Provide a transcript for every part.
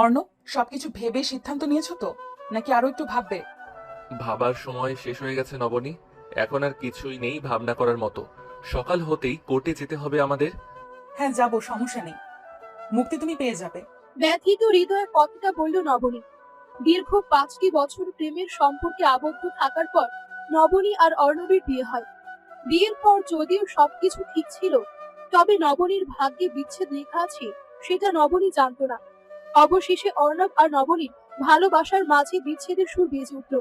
অর্ণব, সবকিছু ভেবে সিদ্ধান্ত নিয়েছো তো, নাকি আরো একটু ভাববে? ভাবার সময় শেষ হয়ে গেছে নবনী। এখন আর কিছুই নেই ভাবনা করার মতো। সকাল হতেই কোর্টে যেতে হবে আমাদের। হ্যাঁ যাবো, সমস্যা নেই। মুক্তি তুমি পেয়ে যাবে। ব্যথিত হৃদয়ে কথাটা বলল নবনী। দীর্ঘ 5টি বছর প্রেমের সম্পর্কে আবদ্ধ থাকার পর নবনী আর অর্ণবের বিয়ে হয়। বিয়ের পর যদিও সবকিছু ঠিক ছিল, তবে নবনীর ভাগ্যে বিচ্ছেদ লেখা আছে সেটা নবনী জানতো না। অবশেষে অর্ণব আর নবনীর ভালোবাসার মাঝে বিচ্ছেদের সুর বেজে উঠল।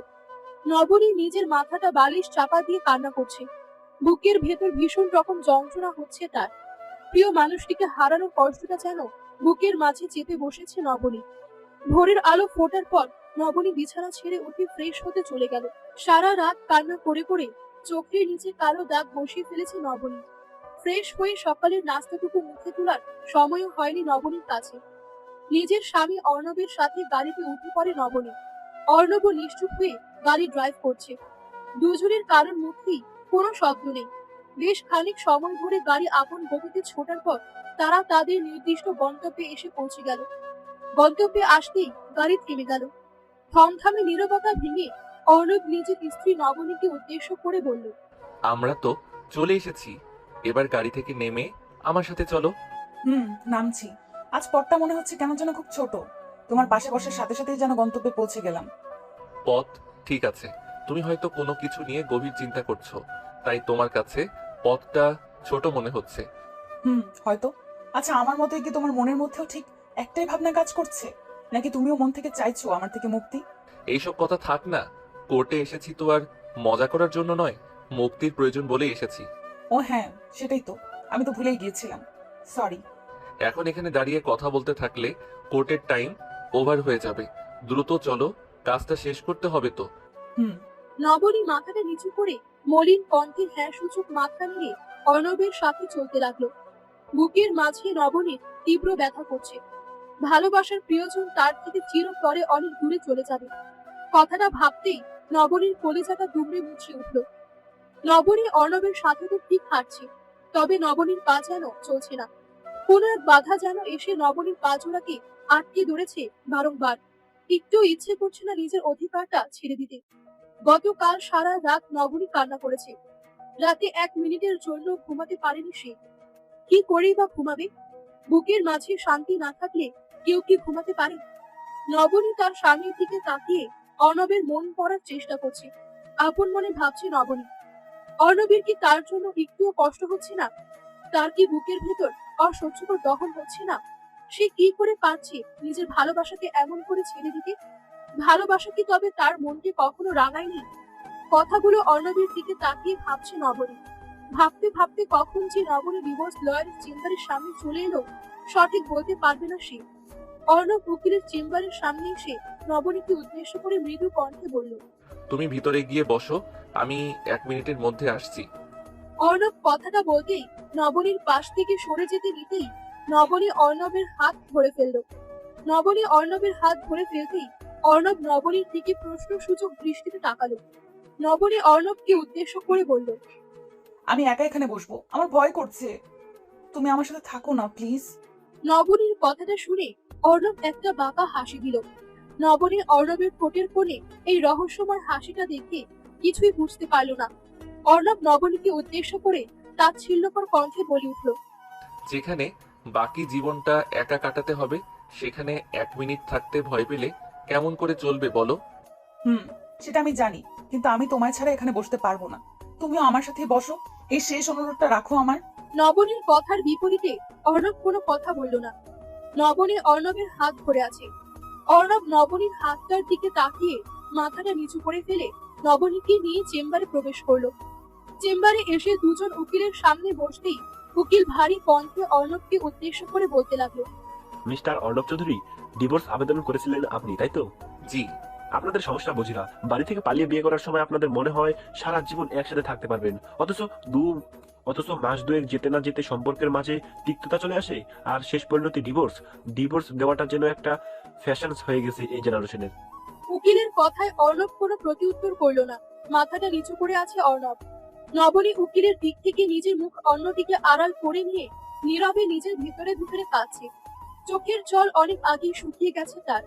নবনী নিজের মাথাটা বালিশ চাপা দিয়ে কান্না করছে। বুকের ভেতর ভীষণ রকম যন্ত্রণা হচ্ছে তার। প্রিয় মানুষটিকে হারানোর কষ্টটা যেন বুকের মাঝে চেপে বসেছে নবনী। ভোরের আলো ফোটার পর নবনী বিছানা ছেড়ে উঠে ফ্রেশ হতে চলে গেল। সারা রাত কান্না করে করে চোখের নিচে কালো দাগ বসিয়ে ফেলেছে নবনী। ফ্রেশ হয়ে সকালের নাস্তাটুকু মুখে তোলার সময়ও হয়নি নবনীর কাছে। নিজের স্বামী অর্ণবের সাথে গাড়িতে উঠে পড়ে নবনী। অর্ণব নিশ্চুপ হয়ে গাড়ি ড্রাইভ করছে। দুজনের কারোর মুখেই কোনো শব্দ নেই। বেশ খানিক সময় ধরে গাড়ি আপন গতিতে ছোটার পর তারা তাদের নির্দিষ্ট গন্তব্যে এসে পৌঁছে গেল। গন্তব্যে আসতেই গাড়ি থেমে গেল। থমথমে নীরবতা ভেঙে অর্ণব নিজের স্ত্রী নবনীকে উদ্দেশ্য করে বলল, আমরা তো চলে এসেছি। এবার গাড়ি থেকে নেমে আমার সাথে চলো। নামছি। আজ পথটা মনে হচ্ছে কেন যেন খুব ছোট। তোমার পাশে বসার সাথে সাথেই যেন গন্তব্যে পৌঁছে গেলাম। পথ ঠিক আছে, তুমি হয়তো কোনো কিছু নিয়ে গভীর চিন্তা করছো, তাই তোমার কাছে পথটা ছোট মনে হচ্ছে। হয়তো। আচ্ছা, আমার মতে কি তোমার মনের মধ্যেও ঠিক একটাই ভাবনা কাজ করছে, নাকি তুমিও মন থেকে চাইছো আমার থেকে মুক্তি? এইসব কথা থাক না। কোর্টে এসেছি তো আর মজা করার জন্য নয়, মুক্তির প্রয়োজন বলেই এসেছি। ও হ্যাঁ, সেটাই তো। আমি তো ভুলেই গিয়েছিলাম। সরি। এখন এখানে দাঁড়িয়ে কথা বলতে থাকলে কোর্টের টাইম ওভার হয়ে যাবে। দ্রুত চলো, কাজটা শেষ করতে হবে তো। হুম। নবনী মাথাটা নিচু করে মলিন কণ্ঠে হ্যাঁ সূচক মাথা নিয়ে অর্ণবের সাথে চলতে লাগলো। বুকের মাঝে নবনীর তীব্র ব্যথা করছে। ভালোবাসার প্রিয়জন তার থেকে চিরতরে অনেক দূরে চলে যাবে। কথাটা ভাবতেই নবনীর কলিজাটা দুমড়ে মুচড়ে উঠল। নবনী অর্ণবের সাথে তো ঠিক হাঁটছে, তবে নবনীর পা যেন চলছে না। কোন এক বাধা যেন এসে নবনীর পা জোড়াকে আটকে ধরেছে বারংবার। একটু ইচ্ছে করছে না নিজের অধিকারটা ছেড়ে দিতে। গতকাল সারা রাত নবনী কান্না করেছে। রাতে 1 মিনিটের জন্য ঘুমাতে পারেনি সে। কি করেই বা ঘুমাবে? বুকের মাঝে শান্তি না থাকলে কেউ কি ঘুমাতে পারে? নবনী তার স্বামীর দিকে তাকিয়ে অর্ণবের মন পড়ার চেষ্টা করছে। আপন মনে ভাবছে নবনী, অর্ণবের কি তার জন্য একটুও কষ্ট হচ্ছে না? তার কি বুকের ভেতর অসহ্যকর দহন হচ্ছে না? সে কি করে পারছে নিজের ভালোবাসাকে এমন করে ছেড়ে দিতে? ভালোবাসা কি তবে তার মনকে কখনো রাঙায়নি? কথাগুলো অর্ণবের দিকে তাকিয়ে ভাবছে নবনী। ভাবতে ভাবতে কখন যে নবনী ডিভোর্স লয়ারের চেম্বারের সামনে চলে এলো সঠিক বলতে পারবে না সে। অর্ণব উকিলের চেম্বারের সামনে এসে নবনীকে উদ্দেশ্য করে মৃদু কণ্ঠে বলল, তুমি ভিতরে গিয়ে বসো, আমি 1 মিনিটের মধ্যে আসছি। অর্ণব কথাটা বলতেই নবনীর পাশ থেকে সরে যেতে নিতেই নবনী অর্ণবের হাত ধরে ফেলল। নবনী অর্ণবের হাত ধরে ফেলতেই অর্ণব নবনীর দিকে প্রশ্নসূচক দৃষ্টিতে তাকালো। নবনী অর্ণবকে উদ্দেশ্য করে বলল, আমি একা এখানে বসবো, আমার ভয় করছে। তুমি আমার সাথে থাকো না প্লিজ। নবনীর কথাটা শুনে অর্ণব একটা বাঁকা হাসি দিল। নবনী অর্ণবের ঠোঁটের কোণে এই রহস্যময় হাসিটা দেখে কিছুই বুঝতে পারল না। অর্ণব নবনীকে উদ্দেশ্য করে তাচ্ছিল্যকর কণ্ঠে বলে উঠল, যেখানে বাকি জীবনটা একা কাটাতে হবে, সেখানে 1 মিনিট থাকতে ভয় পেলে কেমন করে চলবে বলো? হুম, সেটা আমি জানি, কিন্তু আমি তোমায় ছাড়া এখানে বসতে পারবো না। তুমিও আমার সাথে বসো। এই শেষ অনুরোধটা রাখো আমার। নবনীর কথার বিপরীতে অর্ণব কোনো কথা বলল না। নবনী অর্ণবের হাত ধরে আছে। অর্ণব নবনীর হাতটার দিকে তাকিয়ে মাথাটা নিচু করে ফেলে নবনীকে নিয়ে চেম্বারে প্রবেশ করলো। চেম্বারে এসে দুজন উকিলের সামনে বসতেই উকিল ভারী কণ্ঠে অর্ণবকে উদ্দেশ্য করে বলতে লাগলো, মিস্টার অর্ণব চৌধুরী, ডিভোর্স আবেদন করেছিলেন আপনি, তাই তো? জি। আপনাদের সমস্যা বুঝি না। বাড়ি থেকে পালিয়ে বিয়ে করার সময় আপনাদের মনে হয় সারা জীবন একসাথে থাকতে পারবেন, অথচ দু অথচ মাস দুয়েক যেতে না যেতে সম্পর্কের মাঝে তিক্ততা চলে আসে, আর শেষ পরিণতি ডিভোর্স। ডিভোর্স দেওয়াটা যেন একটা ফ্যাশন হয়ে গেছে এই জেনারেশনের। উকিলের কথায় অর্ণব কোনো প্রতিউত্তর করলো না। মাথাটা নিচু করে আছে অর্ণব। নবনী উকিলের দিক থেকে নিজের মুখ অন্যদিকে আড়াল করে নিয়ে নীরবে নিজের ভিতরে ভিতরে কাঁদছে। চোখের জল অনেক আগেই শুকিয়ে গেছে তার।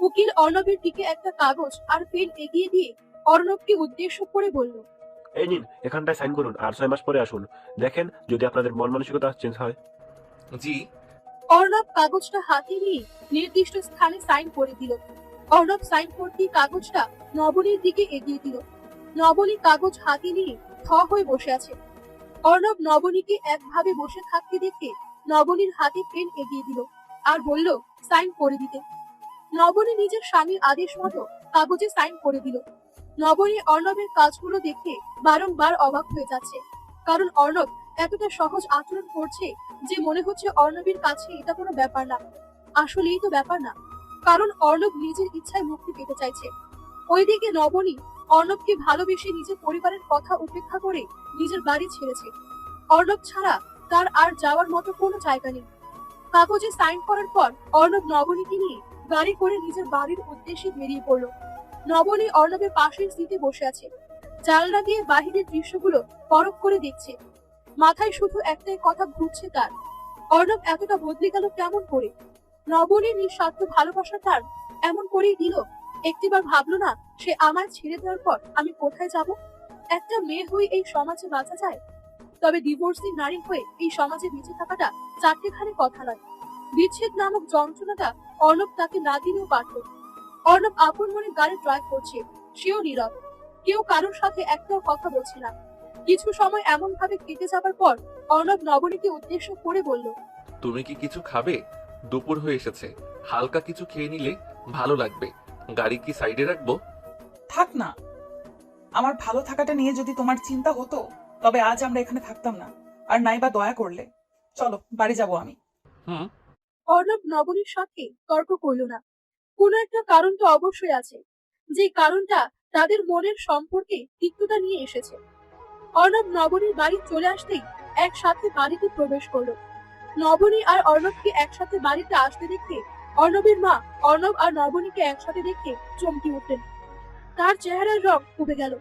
উকিল অর্ণবের দিকে একটা কাগজ আর পেন এগিয়ে দিয়ে অর্ণবকে উদ্দেশ্য করে বলল, এই নিন, এখানটায় সাইন করুন আর 6 মাস পরে আসুন, দেখেন যদি আপনাদের মন মানসিকতা চেঞ্জ হয়। জি। অর্ণব কাগজটা হাতে নিয়ে নির্দিষ্ট স্থানে সাইন করে দিল। অর্ণব সাইন করতেই কাগজটা নবনীর দিকে এগিয়ে দিল। নবনী কাগজ হাতে নিয়ে থ হয়ে বসে আছে। অর্ণব নবনীকে একভাবে বসে থাকতে দেখে নবনীর হাতে পেন এগিয়ে দিল আর বলল সাইন করে দিতে। নবনী নিজের স্বামীর আদেশ মতো কাগজে সাইন করে দিল। নবনী অর্ণবের কাজগুলো দেখে বারংবার অবাক হয়ে যাচ্ছে, কারণ অর্ণব এতটা সহজ আচরণ করছে যে মনে হচ্ছে অর্ণবের কাছে এটা কোনো ব্যাপার না। আসলেই তো ব্যাপার না, কারণ অর্ণব নিজের ইচ্ছায় মুক্তি পেতে চাইছে। ওইদিকে নবনী অর্ণবকে ভালোবেসে নিজের পরিবারের কথা উপেক্ষা করে নিজের বাড়ি ছেড়েছে। অর্ণব ছাড়া তার আর যাওয়ার মতো কোনো জায়গা নেই। কাগজে সাইন করার পর অর্ণব নবনীকে নিয়ে গাড়ি করে নিজের বাড়ির উদ্দেশ্যে বেরিয়ে পড়লো। নবনী অর্ণবের পাশের সিটে বসে আছে, জানলা দিয়ে বাহিরের দৃশ্যগুলো পরখ করে দেখছে। মাথায় শুধু একটাই কথা ঘুরছে তার, অর্ণব এতটা বদলে গেল কেমন করে? নবনীর নিঃস্বার্থ ভালোবাসা তার এমন করেই দিল। একটিবার ভাবলো না সে আমায় ছেড়ে দেওয়ার পর আমি কোথায় যাব? একটা মেয়ে হয়ে এই সমাজে বাঁচা যায়, তবে ডিভোর্সি নারী হয়ে এই সমাজে বেঁচে থাকাটা চারটেখানি কথা নয়। বিচ্ছেদ নামক যন্ত্রণাটা অর্ণব তাকে না দিলেও পারত। অর্ণব আপন মনে গাড়ি ড্রাইভ করছে, সেও নীরব। কেউ কারোর সাথে একটাও কথা বলছে না। কিছু সময় এমন ভাবে কেটে যাবার পর অর্ণব নবনীকে উদ্দেশ্য করে বলল, তুমি কি কিছু খাবে? দুপুর হয়ে এসেছে, হালকা কিছু খেয়ে নিলে ভালো লাগবে। গাড়ি কি সাইডে রাখবো? থাক না, আমার ভালো থাকাটা নিয়ে যদি তোমার চিন্তা হতো তবে আজ আমরা এখানে থাকতাম না। আর নাইবা দয়া করলে চলো বাড়ি যাব আমি। হুম। অর্ণব নবনীর সাথে তর্ক করল না। কোনো একটা কারণ তো অবশ্যই আছে, যে কারণটা তাদের মনের সম্পর্কে তিক্ততা নিয়ে এসেছে। অর্ণব নবনীর বাড়ি চলে আসতেই একসাথে বাড়িতে প্রবেশ করলো। নবনী আর অর্ণবকে একসাথে বাড়িতে আসতে দেখে অর্ণবের মা অর্ণব আর নবনীকে একসাথে দেখে চমকে উঠলেন। তার চেহারার রং উবে গেল।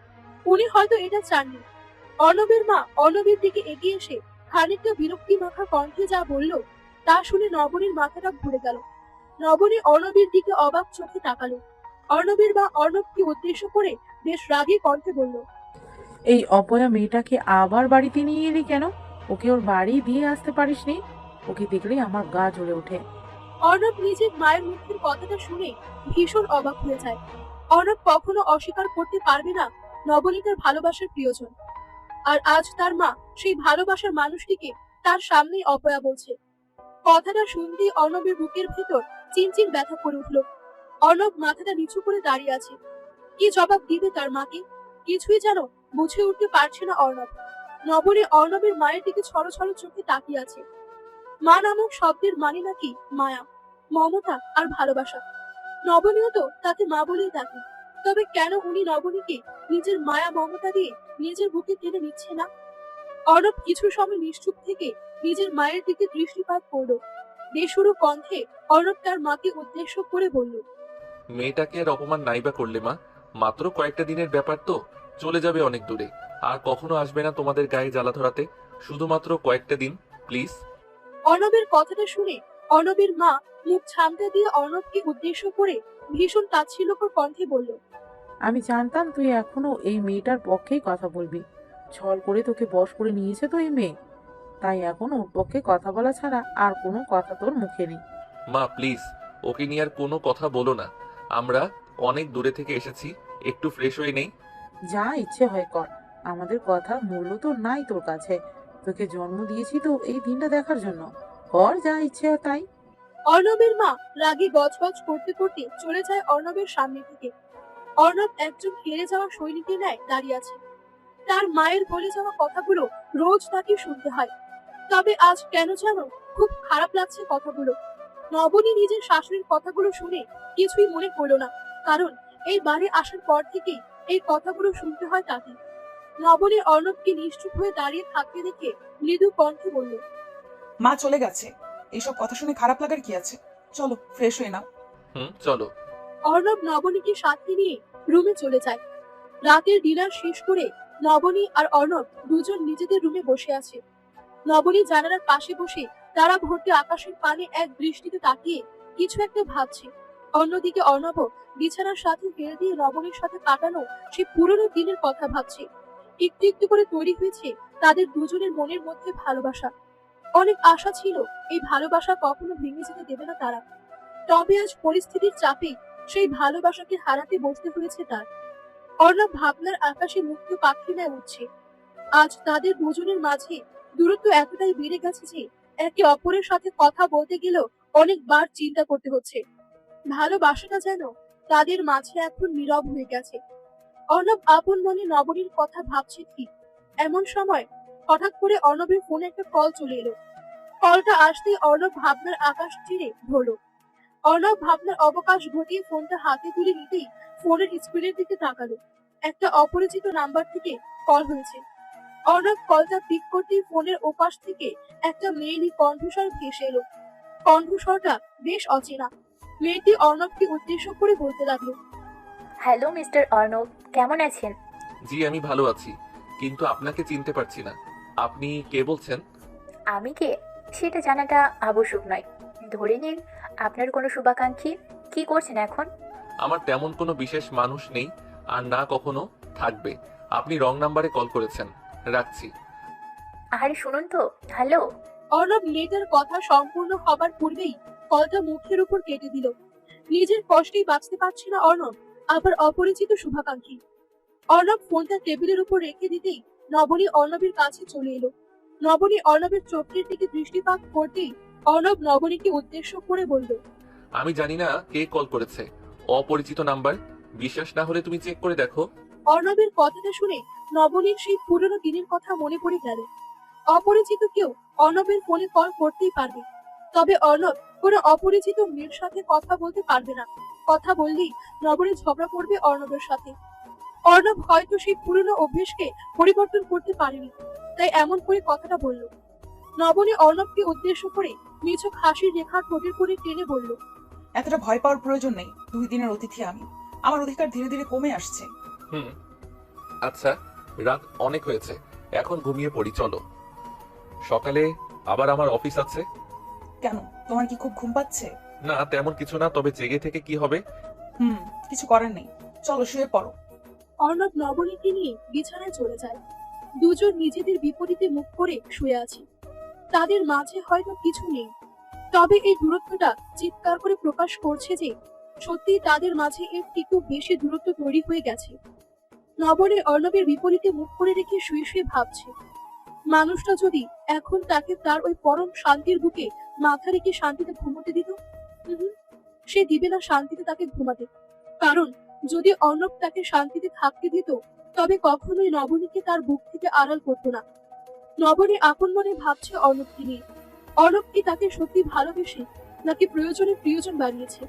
উনি হয়তো এটা চাননি। অর্ণবের মা অর্ণবের দিকে এগিয়ে এসে খানিকটা বিরক্তি মাখা কণ্ঠে যা বলল তা শুনে নবনীর মাথাটা ঘুরে গেল। নবনী অর্ণবের দিকে অবাক চোখে তাকালো। অর্ণবের মা অর্ণবকে উদ্দেশ্য করে বেশ রাগী কণ্ঠে বলল, এই অপয়া মেয়েটাকে আবার বাড়িতে নিয়ে এলি কেন? ওকে ওর বাড়ি দিয়ে আসতে পারিসনি? ওকে দেখলেই আমার গা জ্বলে ওঠে। অর্ণব নিজের মায়ের মুখের কথাটা শুনে ভীষণ অবাক হয়ে যায়। অর্ণব কখনো অস্বীকার করতে পারবে না নবনী তার ভালোবাসার প্রিয়জন, আর আজ তার মা সেই ভালোবাসার মানুষটিকে তার সামনেই অপয়া বলছে। কথাটা শুনতেই অর্ণবের বুকের ভেতর চিনচিন ব্যথা করে উঠল। অর্ণব মাথাটা নিচু করে দাঁড়িয়ে আছে। কি জবাব দিবে তার মাকে কিছুই যেন বুঝে উঠতে পারছে না অর্ণব। নবনী অর্ণবের মায়ের দিকে ছড়ো ছড়ো চোখে তাকিয়ে আছে। মা নামক শব্দের মানে নাকি মায়া, মমতা আর ভালোবাসা। নবনীও তো তাকে মা বলেই ডাকে, তবে কেন উনি নবনীকে নিজের মায়া মমতা দিয়ে নিজের বুকে টেনে নিচ্ছে না? অর্ণব কিছু সময় নিশ্চুপ থেকে নিজের মায়ের দিকে দৃষ্টিপাত করলো। বেসুরো কণ্ঠে অর্ণব তার মাকে উদ্দেশ্য করে বলল, মেয়েটাকে আর অপমান নাইবা করলে মা, মাত্র কয়েকটা দিনের ব্যাপার তো, চলে যাবে অনেক দূরে। আর কখনো আসবে না তোমাদের গায়ে জ্বালা ধরাতে। শুধুমাত্র কয়েকটা দিন, প্লিজ। অর্ণবের কথাটা শুনে অর্ণবের মা মুখ ছামটা দিয়ে অর্ণবকে উদ্দেশ্য করে ভীষণ তাচ্ছিল্যকর কণ্ঠে বলল, আমি জানতাম তুই এখনো এই মেয়েটার পক্ষেই কথা বলবি। ছল করে তোকে বশ করে নিয়েছে তো এই মেয়ে, তাই এখন ওর পক্ষে কথা বলা ছাড়া আর কোনো কথা তোর মুখে নেই। মা প্লিজ, ওকে নিয়ে আর কোনো কথা বলো না। আমরা অনেক দূরে থেকে এসেছি, একটু ফ্রেশ হয়ে নেই। যা ইচ্ছে হয় কর, আমাদের কথার মূল্য তো নাই তোর কাছে। তোকে জন্ম দিয়েছি তো এই দিনটা দেখার জন্য। কর যা ইচ্ছে হয় তাই। অর্ণবের মা রাগে গজগজ করতে করতে চলে যায় অর্ণবের সামনে থেকে। অর্ণব একজন হেরে যাওয়া সৈনিকের ন্যায় দাঁড়িয়ে আছে। তার মায়ের বলে যাওয়া কথাগুলো রোজ তাকে শুনতে হয়, তবে আজ কেন যেন খুব খারাপ লাগছে কথাগুলো। নবনী নিজের শাশুড়ির কথাগুলো শুনে কিছুই মনে করলো না, কারণ এই বাড়ি আসার পর থেকেই এই কথাগুলো শুনতে হয় তাকে। নবনী অর্ণবকে নিশ্চুপ হয়ে দাঁড়িয়ে থাকতে দেখে মৃদু কণ্ঠে বলল, মা চলে গেছে, এইসব কথা শুনে খারাপ লাগার কি আছে? চলো ফ্রেশ হয়ে নাও। হুম, চলো। অর্ণব নবনীকে সাথে নিয়ে রুমে চলে যায়। রাতের ডিনার শেষ করে নবনী আর অর্ণব দুজন নিজেদের রুমে বসে আছে। নবনী জানালার পাশে বসে তারা ভর্তি আকাশের পানে এক দৃষ্টিতে তাকিয়ে কিছু একটা ভাবছে। অন্যদিকে অর্ণব বিছানার সাথে ফেলে দিয়ে নবনীর সাথে কাটানো সেই পুরনো দিনের কথা ভাবছে। একটু একটু করে তৈরি হয়েছে তাদের দুজনের মনের মধ্যে ভালোবাসা। অনেক আশা ছিল এই ভালোবাসা কখনো ভেঙে যেতে দেবে না তারা। তবে আজ পরিস্থিতির চাপে সেই ভালোবাসাকে হারাতে বসতে হয়েছে তার। অর্ণব ভাবনার আকাশে মুক্ত পাখি ন্যায় উঠছে। আজ তাদের দুজনের মাঝে দূরত্ব এতটাই বেড়ে গেছে যে একে অপরের সাথে কথা বলতে গেলেও অনেকবার চিন্তা করতে হচ্ছে। ভালোবাসাটা যেন তাদের মাঝে এখন নীরব হয়ে গেছে। অর্ণব আপন মনে নবনীর কথা ভাবছে ঠিক এমন সময় হঠাৎ করে অর্ণবের ফোনে একটা কল চলে এলো। কলটা আসতেই অর্ণব ভাবনার আকাশ চিরে ধরল। অর্ণব ভাবনার অবকাশ ঘটিয়ে ফোনটা হাতে তুলে নিতেই ফোনের স্ক্রিনের দিকে তাকালো। একটা অপরিচিত নাম্বার থেকে কল হয়েছে। অর্ণব কলটা পিক করতেই ফোনের ওপাশ থেকে একটা মেয়েলি কণ্ঠস্বর ভেসে এলো। কণ্ঠস্বরটা বেশ অচেনা। মেয়েটি অর্ণবকে উদ্দেশ্য করে বলতে লাগলো, হ্যালো মিস্টার অর্ণব, কেমন আছেন? জি আমি ভালো আছি, কিন্তু আপনাকে চিনতে পারছি না। আপনি কে বলছেন? আমি কে সেটা জানাটা আবশ্যক নয়। ধরে নিন আপনার কোনো শুভাকাঙ্ক্ষী। কি করছেন এখন? আমার তেমন কোনো বিশেষ মানুষ নেই, আর না কখনো থাকবে। আপনি রং নাম্বারে কল করেছেন, রাখছি। আরে শুনুন তো, হ্যালো। অর্ণব মেয়েটার কথা সম্পূর্ণ হবার পূর্বেই কলটা মুখের উপর কেটে দিল। নিজের কষ্টেই বাঁচতে পারছে না অর্ণব, আবার অপরিচিত শুভাকাঙ্ক্ষী। অর্ণব ফোনটা টেবিলের উপর রেখে দিতেই নবনী অর্ণবের কাছে চলে এলো। নবনী অর্ণবের চোখের দিকে দৃষ্টিপাত করতেই অর্ণব নবনীকে উদ্দেশ্য করে বলল, আমি জানি না কে কল করেছে, অপরিচিত নাম্বার। বিশ্বাস না হলে তুমি চেক করে দেখো। অর্ণবের কথাটা শুনে নবনীর সেই পুরনো দিনের কথা মনে পড়ে গেল। অপরিচিত কেউ অর্ণবের ফোনে কল করতেই পারবে, তবে অর্ণব কোনো অপরিচিত মেয়ের সাথে কথা বলতে পারবে না। কথা বললেই নবনী ঝগড়া করবে অর্ণবের সাথে। অর্ণব হয়তো সেই পুরনো অভ্যেসকে পরিবর্তন করতে পারেনি, তাই এমন করে কথাটা বলল। নবনী অর্ণবকে উদ্দেশ্য করে নিছক হাসির রেখা ঠোঁটের করে টেনে বলল, এতটা ভয় পাওয়ার প্রয়োজন নেই। 2 দিনের অতিথি আমি, আমার অধিকার ধীরে ধীরে কমে আসছে। হুম, আচ্ছা, রাত অনেক হয়েছে, এখন ঘুমিয়ে পড়ি চলো। সকালে আবার আমার অফিস আছে। কেন, তোমার কি খুব ঘুম পাচ্ছে? না তেমন কিছু না, তবে জেগে থেকে কি হবে? কিছু করার নেই, চলো শুয়ে পড়ো। অর্ণব নবনীকে নিয়ে বিছানায় চলে যায়। দুজন নিজেদের বিপরীতে মুখ করে শুয়ে আছে। তাদের মাঝে হয়তো কিছু নেই, তবে এই দূরত্বটা চিৎকার করে প্রকাশ করছে যে সত্যি তাদের মাঝে এর একটু বেশি দূরত্ব তৈরি হয়ে গেছে। নবনী অর্ণবের বিপরীতে মুখ করে রেখে শুয়ে শুয়ে ভাবছে, মানুষটা যদি এখন তাকে তার ওই পরম শান্তির বুকে মাথা রেখে শান্তিতে ঘুমোতে দিত। হুম, সে দিবে না শান্তিতে তাকে ঘুমাতে। কারণ যদি অর্ণব তাকে শান্তিতে থাকতে দিত, তবে কখনোই নবনীকে তার বুক থেকে আড়াল করতো না। নবনী আপন মনে ভাবছে অর্ণবকে নিয়ে। অর্ণব কি তাকে সত্যি ভালোবেসে, নাকি প্রয়োজনে প্রিয়জন বানিয়েছে?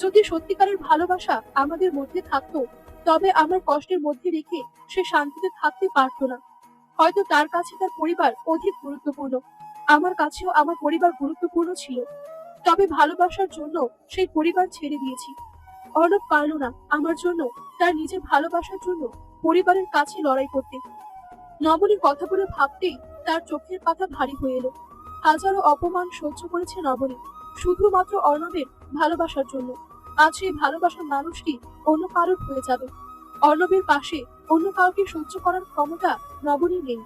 যদি সত্যিকারের ভালোবাসা আমাদের মধ্যে থাকতো, তবে আমার কষ্টের মধ্যে রেখে সে শান্তিতে থাকতে পারতো না। হয়তো তার কাছে তার পরিবার অধিক গুরুত্বপূর্ণ, আমার কাছেও আমার পরিবার গুরুত্বপূর্ণ ছিল। তবে ভালোবাসার জন্য সেই পরিবার ছেড়ে দিয়েছি। অর্ণব পারল না আমার জন্য, তার নিজের ভালোবাসার জন্য পরিবারের কাছে লড়াই করতে। নবনী কথাগুলো ভাবতেই তার চোখের পাতা ভারী হয়ে এলো। হাজারো অপমান সহ্য করেছে নবনী শুধুমাত্র অর্ণবের ভালোবাসার জন্য। আজ সেই ভালোবাসার মানুষটি অন্য কারোর হয়ে যাবে। অর্ণবের পাশে অন্য কাউকে সহ্য করার ক্ষমতা নবনীর নেই।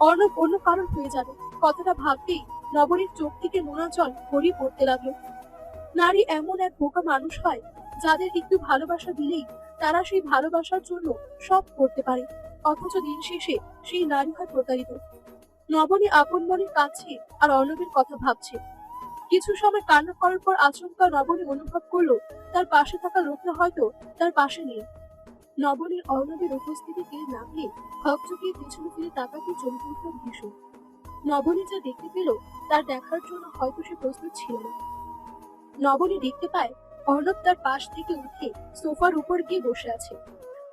অর্ণব অন্য কারোর হয়ে যাবে কথাটা ভাবতেই নবনীর চোখ থেকে নোনা জল গড়িয়ে পড়তে লাগলো। নারী এমন এক বোকা মানুষ হয়, যাদের একটু ভালোবাসা দিলেই তারা সেই ভালোবাসার জন্য সব করতে পারে, অথচ দিন শেষে সেই নারী হয় প্রতারিত। নবনী আপন মনে কাঁদছে আর অর্ণবের কথা ভাবছে। কিছু সময় কান্না করার পর আচমকা নবনী অনুভব করলো তার পাশে থাকা লোকটা হয়তো তার পাশে নেই। নবনীর অর্ণবের উপস্থিতি টের না পেয়ে হকচকিয়ে পিছনে ফিরে তাকাতে চমকে উঠল ভীষণ। নবনী যা দেখতে পেল তার দেখার জন্য হয়তো সে প্রস্তুত ছিল না। নবনী দেখতে পায় অর্ণব তার পাশ থেকে উঠে সোফার উপর গিয়ে বসে আছে।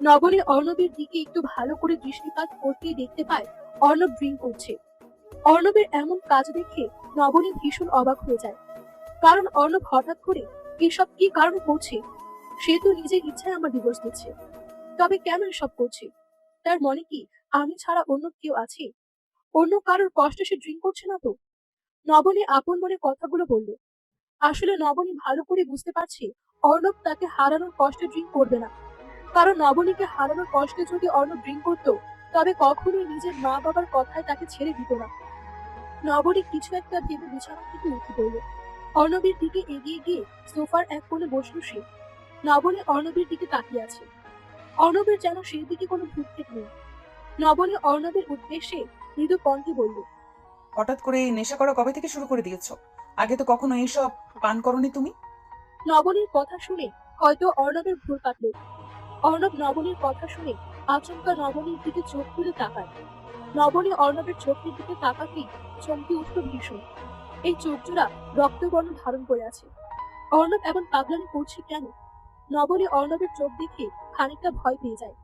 নবনী অর্ণবের দিকে একটু ভালো করে দৃষ্টিপাত করতেই দেখতে পায় অর্ণব ড্রিঙ্ক করছে। অর্ণবের এমন কাজ দেখে নবনী ভীষণ অবাক হয়ে যায়, কারণ অর্ণব হঠাৎ করে এসব কি কারণে করছে? সে তো নিজের ইচ্ছায় আমার ডিভোর্স দিচ্ছে, তবে কেন এসব করছে? তার মনে কি আমি ছাড়া অন্য কেউ আছে? অন্য কারোর কষ্টে সে ড্রিঙ্ক করছে না তো? নবনী আপন মনে কথাগুলো বলল। আসলে নবনী ভালো করে বুঝতে পারছে অর্ণব তাকে হারানোর কষ্টে ড্রিঙ্ক করবে না। কারণ নবনীকে হারানোর কষ্টে যদি অর্ণব ড্রিঙ্ক করতো, তবে কখনোই নিজের মা বাবার কথায় তাকে ছেড়ে দিত না। নবনী কিছু একটা ভেবে বিছানা থেকে উঠে পড়ল। অর্ণবের দিকে এগিয়ে গিয়ে সোফার এক কোণে বসল সে। নবনী অর্ণবের দিকে তাকিয়ে আছে। অর্ণবের যেন সেই দিকে কোনো ভ্রুক্ষেপ নেই। নবনী অর্ণবের উদ্দেশ্যে মৃদু কণ্ঠে বলল, হঠাৎ করে এই নেশা করা কবে থেকে শুরু করে দিয়েছো? আগে তো কখনো এইসব পান করনি তুমি। নবনীর কথা শুনে হয়তো অর্ণবের ভুল কাটল। অর্ণব নবনীর কথা শুনে আচমকা নবনীর দিকে চোখ তুলে তাকায়। নবনী অর্ণবের চোখের দিকে তাকাতেই চমকে উঠল ভীষণ। এই চোখ জোড়া রক্তবর্ণ ধারণ করে আছে। অর্ণব এমন পাগলামি করছে কেন? নবনী অর্ণবের চোখ দেখে খানিকটা ভয় পেয়ে যায়।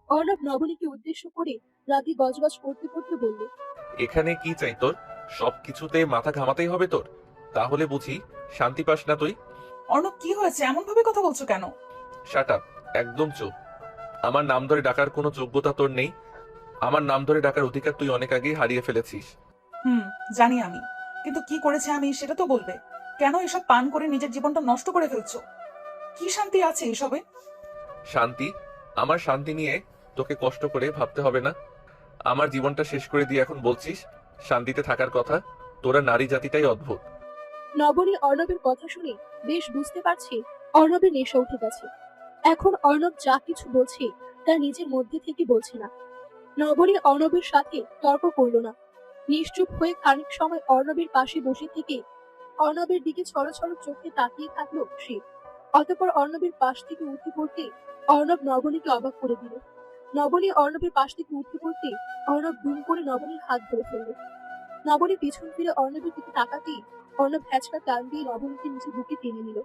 অর্ণব নবনীকে উদ্দেশ্য করে রাগে গজগজ করতে করতে বলল, এখানে কি চাই তোর? সবকিছুতে মাথা ঘামাতেই হবে তোর? তাহলে বুঝি শান্তি পাস না তুই? অর্ণব, কি হয়েছে? এমন ভাবে কথা বলছো কেন? শাট আপ, একদম চুপ। আমার নাম ধরে ডাকার কোনো যোগ্যতা তোর নেই। আমার নাম ধরে ডাকার অধিকার তুই অনেক আগেই হারিয়ে ফেলেছিস। জানি আমি, কিন্তু কি করেছে আমি সেটা তো বলবে। কেন এসব পান করে নিজের জীবনটা নষ্ট করে ফেলছো? কি শান্তি আছে এসবে? শান্তি? আমার শান্তি নিয়ে তোকে কষ্ট করে ভাবতে হবে না। আমার জীবনটা শেষ করে দিয়ে এখন বলছিস শান্তিতে থাকার কথা? তোরা নারী জাতিটাই অদ্ভুত। নবনী অর্ণবের কথা শুনে বেশ বুঝতে পারছে অর্ণবের নেশা উঠে গেছে। এখন অর্ণব যা কিছু বলছে তা নিজের মধ্যে থেকে বলছে না। নবনী অর্ণবের সাথে তর্ক করল না। নিশ্চুপ হয়ে খানিক সময় অর্ণবের পাশে বসে থেকে অর্ণবের দিকে ছড়ো ছড়ো চোখে তাকিয়ে থাকলো সে। অতঃপর অর্ণবের পাশ থেকে উঠে পড়তে অর্ণব নবনীকে অবাক করে দিল। নবনী অর্ণবের পাশ থেকে উঠে পড়তে অর্ণব দুম করে নবনীর হাত ধরে ফেলল। নবনী পিছন ফিরে অর্ণবের দিকে তাকাতেই অর্ণব হ্যাচকা টান দিয়ে নবনীকে নিচে বুকে টেনে নিল।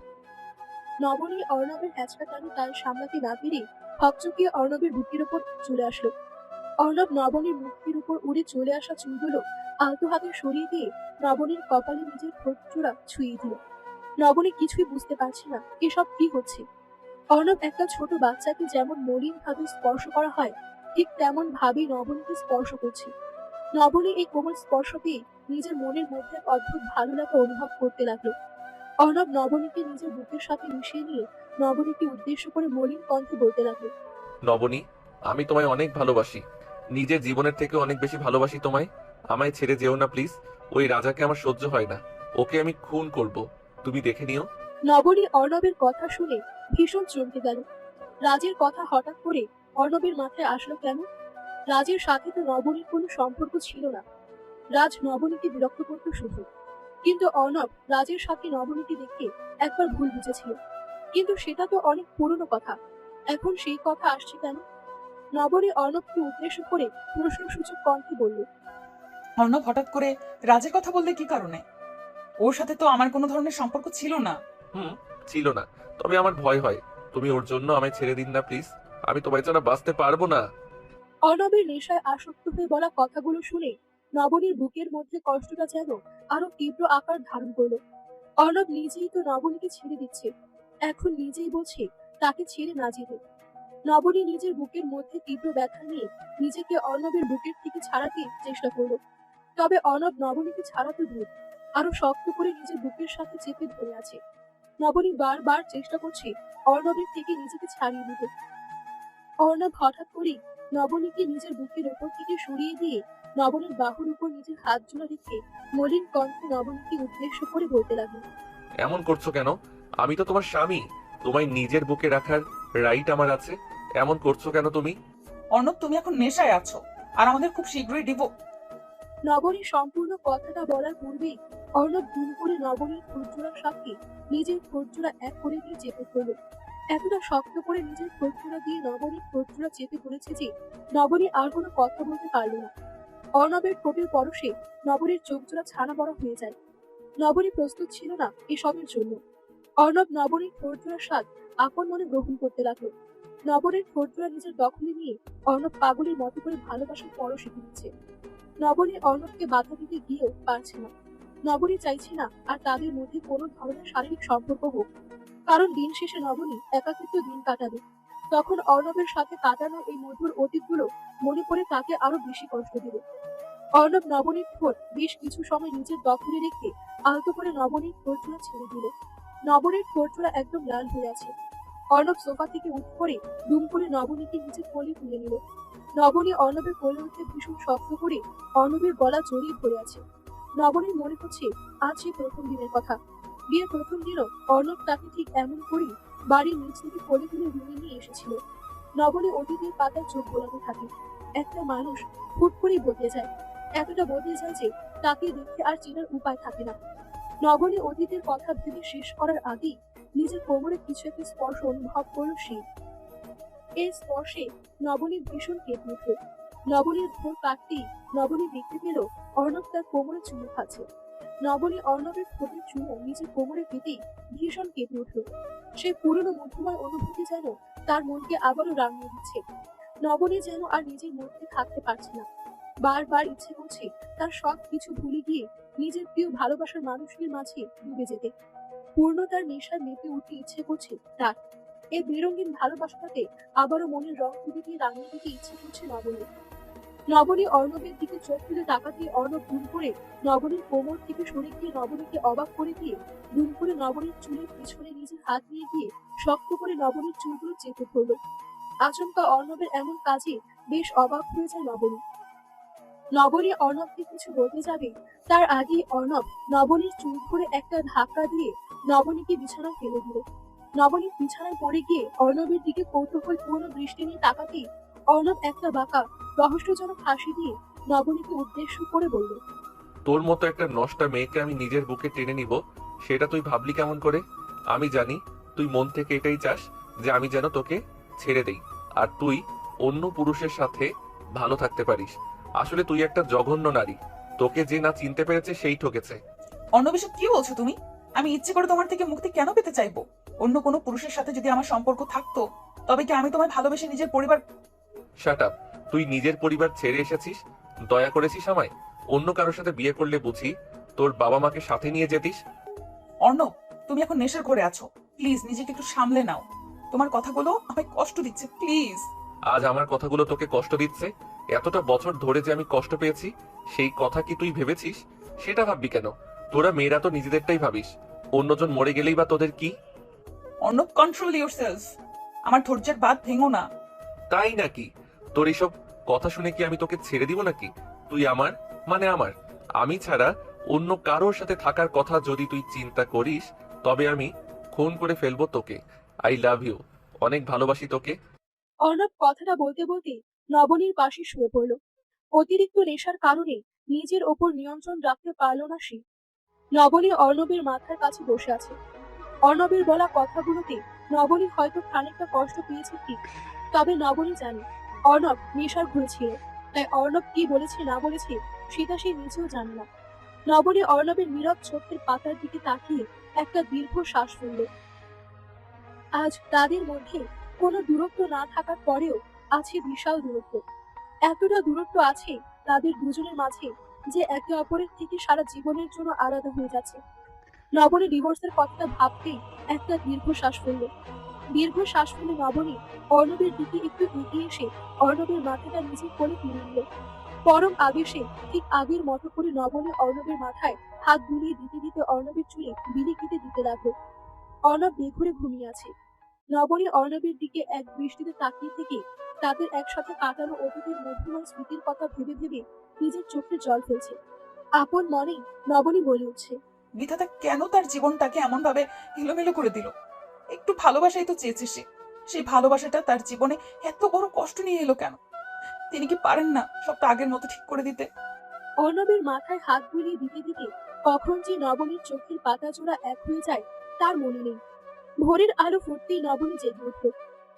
নবনী অর্ণবের হ্যাচকা টানে তার সামলাতে না পেরে হকচকিয়ে অর্ণবের বুকের উপর চলে আসলো। অর্ণব নবনীর মুখের উপর উড়ে চলে আসা চুলগুলো আলতো হাতে সরিয়ে দিয়ে নবনীর কপালে নিজের ঠোঁট চূড়া ছুঁয়ে দিল। নবনী কিছুই বুঝতে পারছে না এসব কি হচ্ছে। অর্ণব একটা ছোট বাচ্চাকে যেমন মলিন ভাবে স্পর্শ করা হয়, ঠিক তেমন ভাবেই নবনীকে স্পর্শ করছে। নবনী এই কোমল স্পর্শ পেয়ে নিজের মনের মধ্যে এক অদ্ভুত ভালো লাগা অনুভব করতে লাগলো। অর্ণব নবনীকে নিজের বুকের সাথে মিশিয়ে নিয়ে নবনীকে উদ্দেশ্য করে মলিন কণ্ঠে বলতে লাগলো, নবনী, আমি তোমায় অনেক ভালোবাসি। নিজের জীবনের থেকে অনেক বেশি ভালোবাসি তোমায়। আমায় ছেড়ে যেও না প্লিজ। ওই রাজাকে আমার সহ্য হয় না। ওকে আমি খুন করব। তুমি দেখে নিও। নবনী অর্ণবের কথা শুনে ভীষণ চমকে গেল। রাজের কথা হঠাৎ করে অর্ণবের মাথায় আসলো কেন? রাজের সাথে তো নবনীর কোনো সম্পর্ক ছিল না। রাজ নবনীকে বিরক্ত করতো শুধু। কিন্তু অর্ণব রাজের সাথে নবনীকে দেখে একবার ভুল বুঝেছিল। কিন্তু সেটা তো অনেক পুরনো কথা। এখন সেই কথা আসছে কেন? নবনী অর্ণবকে উদ্দেশ্য করে প্রশ্নসূচক কণ্ঠে বলল, অর্ণব হঠাৎ করে রাজের কথা বললে কি কারণে? ওর সাথে তো আমার কোনো ধরনের সম্পর্ক ছিল না। ছিল না। তবে আমার ভয় হয়। তুমি ওর জন্য আমায় ছেড়ে দিন না প্লিজ। আমি তোমায় ছাড়া বাঁচতে পারবো না। অর্ণবের নেশায় আসক্ত হয়ে বলা কথাগুলো শুনে নবনীর বুকের মধ্যে কষ্টটা যেন আরো তীব্র আকার ধারণ করলো। অর্ণব নিজেই তো নবনীকে ছেড়ে দিচ্ছে, এখন নিজেই বলছে তাকে ছেড়ে না যেতে। নবনী নিজের বুকের মধ্যে তীব্র ব্যথা নিয়ে নিজেকে অর্ণবের বুকের থেকে ছাড়াতে চেষ্টা করলো। তবে অর্ণব নবনীকে ছাড়াতে দূর, আরো শক্ত করে নিজের বুকের সাথে চেপে ধরে আছে। নবনী বারবার চেষ্টা করছে অর্ণবের থেকে নিজেকে ছাড়িয়ে নিতে। অর্ণব হঠাৎ করেই নবনীকে নিজের বুকের ওপর থেকে সরিয়ে দিয়ে নবনীর বাহুর উপর নিজের হাত জোড়া রেখে মলিন কণ্ঠে নবনীকে উদ্দেশ্য করে বলতে লাগলো, এমন করছো কেন? আমি তো তোমার স্বামী। তোমায় নিজের বুকে রাখার রাইট আমার আছে। এমন করছো কেন তুমি? অর্ণব, তুমি এখন নেশায় আছো, আর আমাদের খুব শীঘ্রই নবনী সম্পূর্ণ কথাটা বলার পূর্বেই অর্ণব দুম করে নবনীর ঠোঁটজোড়ার সাথে নিজের ঠোঁটজোড়া এক করে দিয়ে চেপে ধরল। এতটা শক্ত করে নিজের ঠোঁটজোড়া দিয়ে নবনীর ঠোঁটজোড়া চেপে ধরেছে যে নবনী আর কোনো কথা বলতে পারল না। অর্ণবের ঠোঁটের পরশে নবনীর চোখজোড়া ছানা বড় হয়ে যায়। নবনী প্রস্তুত ছিল না এসবের জন্য। অর্ণব নবনীর ঠোঁটজোড়ার স্বাদ আপন মনে গ্রহণ করতে লাগলো। নবনীর ঠোঁটজোড়া নিজের দখলে নিয়ে অর্ণব পাগলের মতো করে ভালোবাসার পরশ শিখে দিচ্ছে। নবনী অর্ণবকে বাধা দিতে গিয়েও পারছে না। নবনী চাইছে না আর তাদের মধ্যে কোনো ধরনের শারীরিক সম্পর্ক হোক, কারণ দিন শেষে নবনী একাকিত্ব দিন কাটাবে। তখন অর্ণবের সাথে কাটানো এই মধুর অতীতগুলো মনে পড়ে তাকে আরো বেশি কষ্ট দিবে। অর্ণব নবনীর ঠোঁট বেশ কিছু সময় নিজের দখলে রেখে আলতো করে নবনীর ঠোঁটজোড়া ছেড়ে দিল। নবনীর ঠোঁটজোড়া একদম লাল হয়ে আছে। অর্ণব সোফা থেকে উঠে পড়ে দুম করে নবনীকে নিজের কোলে তুলে নিল। নবনী অর্ণবের কোলে উঠে ভীষণ শক্ত করে অর্ণবের গলা জড়িয়ে ধরে আছে। নবনীর মনে হচ্ছে আজ সেই প্রথম দিনের কথা। বিয়ের প্রথম দিনও অর্ণব তাকে ঠিক এমন করেই বাড়ির নিচ থেকে কোলে তুলে রুমে নিয়ে এসেছিল। নবনী অতীতের পাতায় চোখ বোলাতে থাকে। একটা মানুষ হুট করেই বদলে যায়, এতটা বদলে যায় যে তাকে দেখতে আর চেনার উপায় থাকে না। নবনী অতীতের কথা ভেবে শেষ করার আগেই নিজের কোমরে কিছু একটা স্পর্শ অনুভব করল সে। এই স্পর্শে নবনীর ভীষণ কেঁপে উঠল। নবনীর ভোর কাটতেই নবনী দেখতে পেল অর্ণব তার কোমরে চুমু খাচ্ছে। নবনী অর্ণবের ঠোঁটের চুমু নিজের কোমরে পেতেই ভীষণ কেঁপে উঠল। সেই পুরনো মধুময় অনুভূতি যেন তার মনকে আবারও রাঙিয়ে দিচ্ছে। নবনী যেন আর নিজের মধ্যে থাকতে পারছে না। বারবার ইচ্ছে করছে তার সব কিছু ভুলে গিয়ে নিজের প্রিয় ভালোবাসার মানুষের মাঝে ডুবে যেতে। পূর্ণতার নেশায় মেতে উঠতে ইচ্ছে করছে তার। এই বেরঙিন ভালোবাসাটাতে আবারও মনের রং তুলে দিয়ে রাঙিয়ে দিতে ইচ্ছে করছে নবনী। নবনী অর্ণবের দিকে চোখ তুলে তাকাতে অর্ণব দুম করে নবনীর কোমর থেকে সরে গিয়ে নবনীকে অবাক করে দিয়ে দুম করে নবনীর চুলের পিছনে নিজের হাত নিয়ে গিয়ে শক্ত করে নবনীর চুলগুলো চেপে ধরল। আচমকা অর্ণবের এমন কাজে বেশ অবাক হয়ে যায় নবনী। নবনী অর্ণবকে কিছু বলতে যাবে তার আগেই অর্ণব নবনীর চুল ধরে একটা ধাক্কা দিয়ে নবনীকে বিছানায় ফেলে দিল। নবনী বিছানায় পড়ে গিয়ে অর্ণবের দিকে কৌতূহলপূর্ণ দৃষ্টি নিয়ে তাকাতেই অর্ণব একটা বাঁকা রহস্যজনক হাসি দিয়ে নবনীকে উদ্দেশ্য করে বলল, তোর মতো একটা নষ্টা মেয়েকে আমি নিজের বুকে টেনে নিব, সেটা তুই ভাবলি কেমন করে? আমি জানি তুই মন থেকে এটাই চাস যে আমি যেন তোকে ছেড়ে দেই আর তুই অন্য পুরুষের সাথে ভালো থাকতে পারিস। আসলে তুই একটা জঘন্য নারী। তোকে যে না চিনতে পেরেছে সেই ঠকেছে। অর্ণব, এসব কি বলছো তুমি? আমি ইচ্ছে করে তোমার থেকে মুক্তি কেন পেতে চাইবো? অন্য কোনো পুরুষের সাথে যদি আমার সম্পর্ক থাকতো তবে কি আমি তোমায় ভালোবেসে নিজের পরিবার? Shut up. তুই নিজের পরিবার ছেড়ে এসেছিস, দয়া করেছিস আমায়। অন্য কারোর সাথে বিয়ে করলে বুঝি তোর বাবা মাকে সাথে নিয়ে যেতিস। অর্ণব, তুমি এখন নেশার ঘরে আছো। প্লিজ নিজেকে একটু সামলে নাও। তোমার কথাগুলো আমায় কষ্ট দিচ্ছে, প্লিজ। আজ আমার কথাগুলো তোকে কষ্ট দিচ্ছে? এতটা বছর ধরে যে আমি কষ্ট পেয়েছি সেই কথা কি তুই ভেবেছিস? সেটা ভাববি কেন? তোরা মেয়েরা তো নিজেদেরটাই ভাবিস, অন্যজন মরে গেলেই বা তোদের কি? Arnab, control yourself. আমার ধৈর্যের বাঁধ ভেঙো না। তাই নাকি? তোর এইসব কথা শুনে কি আমি তোকে ছেড়ে দিব নাকি? তুই আমার, মানে আমার, আমি ছাড়া অন্য কারোর সাথে থাকার কথা যদি তুই চিন্তা করিস তবে আমি খুন করে ফেলবো তোকে। আই লাভ ইউ, অনেক ভালোবাসি তোকে। অর্ণব কথাটা বলতে বলতে নবনীর পাশে শুয়ে পড়ল। অতিরিক্ত নেশার কারণে নিজের ওপর নিয়ন্ত্রণ রাখতে পারল না সে। নবনী অর্ণবের মাথার কাছে বসে আছে। অর্ণবের বলা কথাগুলোতে নবনী হয়তো খানিকটা কষ্ট পেয়েছে ঠিক, তবে নবনী জানে অর্ণব নেশার ঘুরে ছিল। তাই অর্ণব কি বলেছে না বলেছে সেটা সে নিজেও জানে না। নবনী অর্ণবের নীরব চোখের পাতার দিকে তাকিয়ে একটা দীর্ঘ শ্বাস ফেলল। আজ তাদের মধ্যে কোনো দূরত্ব না থাকার পরেও আছে বিশাল দূরত্ব। এতটা দূরত্ব আছে তাদের দুজনের মাঝে যে একে অপরের থেকে সারা জীবনের জন্য আলাদা হয়ে যাচ্ছে। নবনী ডিভোর্সের কথাটা ভাবতেই একটা দীর্ঘ শ্বাস ফেলল। দীর্ঘ শ্বাস ফেলে নবনী অর্ণবের দিকে একটু এগিয়ে এসে অর্ণবের মাথাটা নিজের কোলে তুলে নিল। পরম আবেশে ঠিক আগের মতো করে নবনী অর্ণবের মাথায় হাত বুলিয়ে দিতে দিতে অর্ণবের চুলে বিলি কেটে দিতে লাগলো। অর্ণব বেঘরে ঘুমিয়ে আছে। নবনী অর্ণবের দিকে এক দৃষ্টিতে তাকিয়ে থেকে তাদের একসাথে কাটানো অতীতের মধুময় স্মৃতির কথা ভেবে ভেবে নিজের চোখে জল ফেলছে। আপন মনেই নবনী বলে উঠছে, বিধাতা কেন তার জীবনটাকে এমন ভাবে এলোমেলো করে দিল? একটু ভালোবাসাই তো চেয়েছে সে। সেই ভালোবাসাটা তার জীবনে এত বড় কষ্ট নিয়ে এলো কেন? তিনি কি পারেন না সবটা আগের মতো ঠিক করে দিতে? অর্ণবের মাথায় হাত বুলিয়ে দিতে দিতে কখন যে নবনীর চোখের পাতা জোড়া এক হয়ে যায় তার মনে নেই। ভোরের আলো ফুটতেই নবনী জেগে উঠল।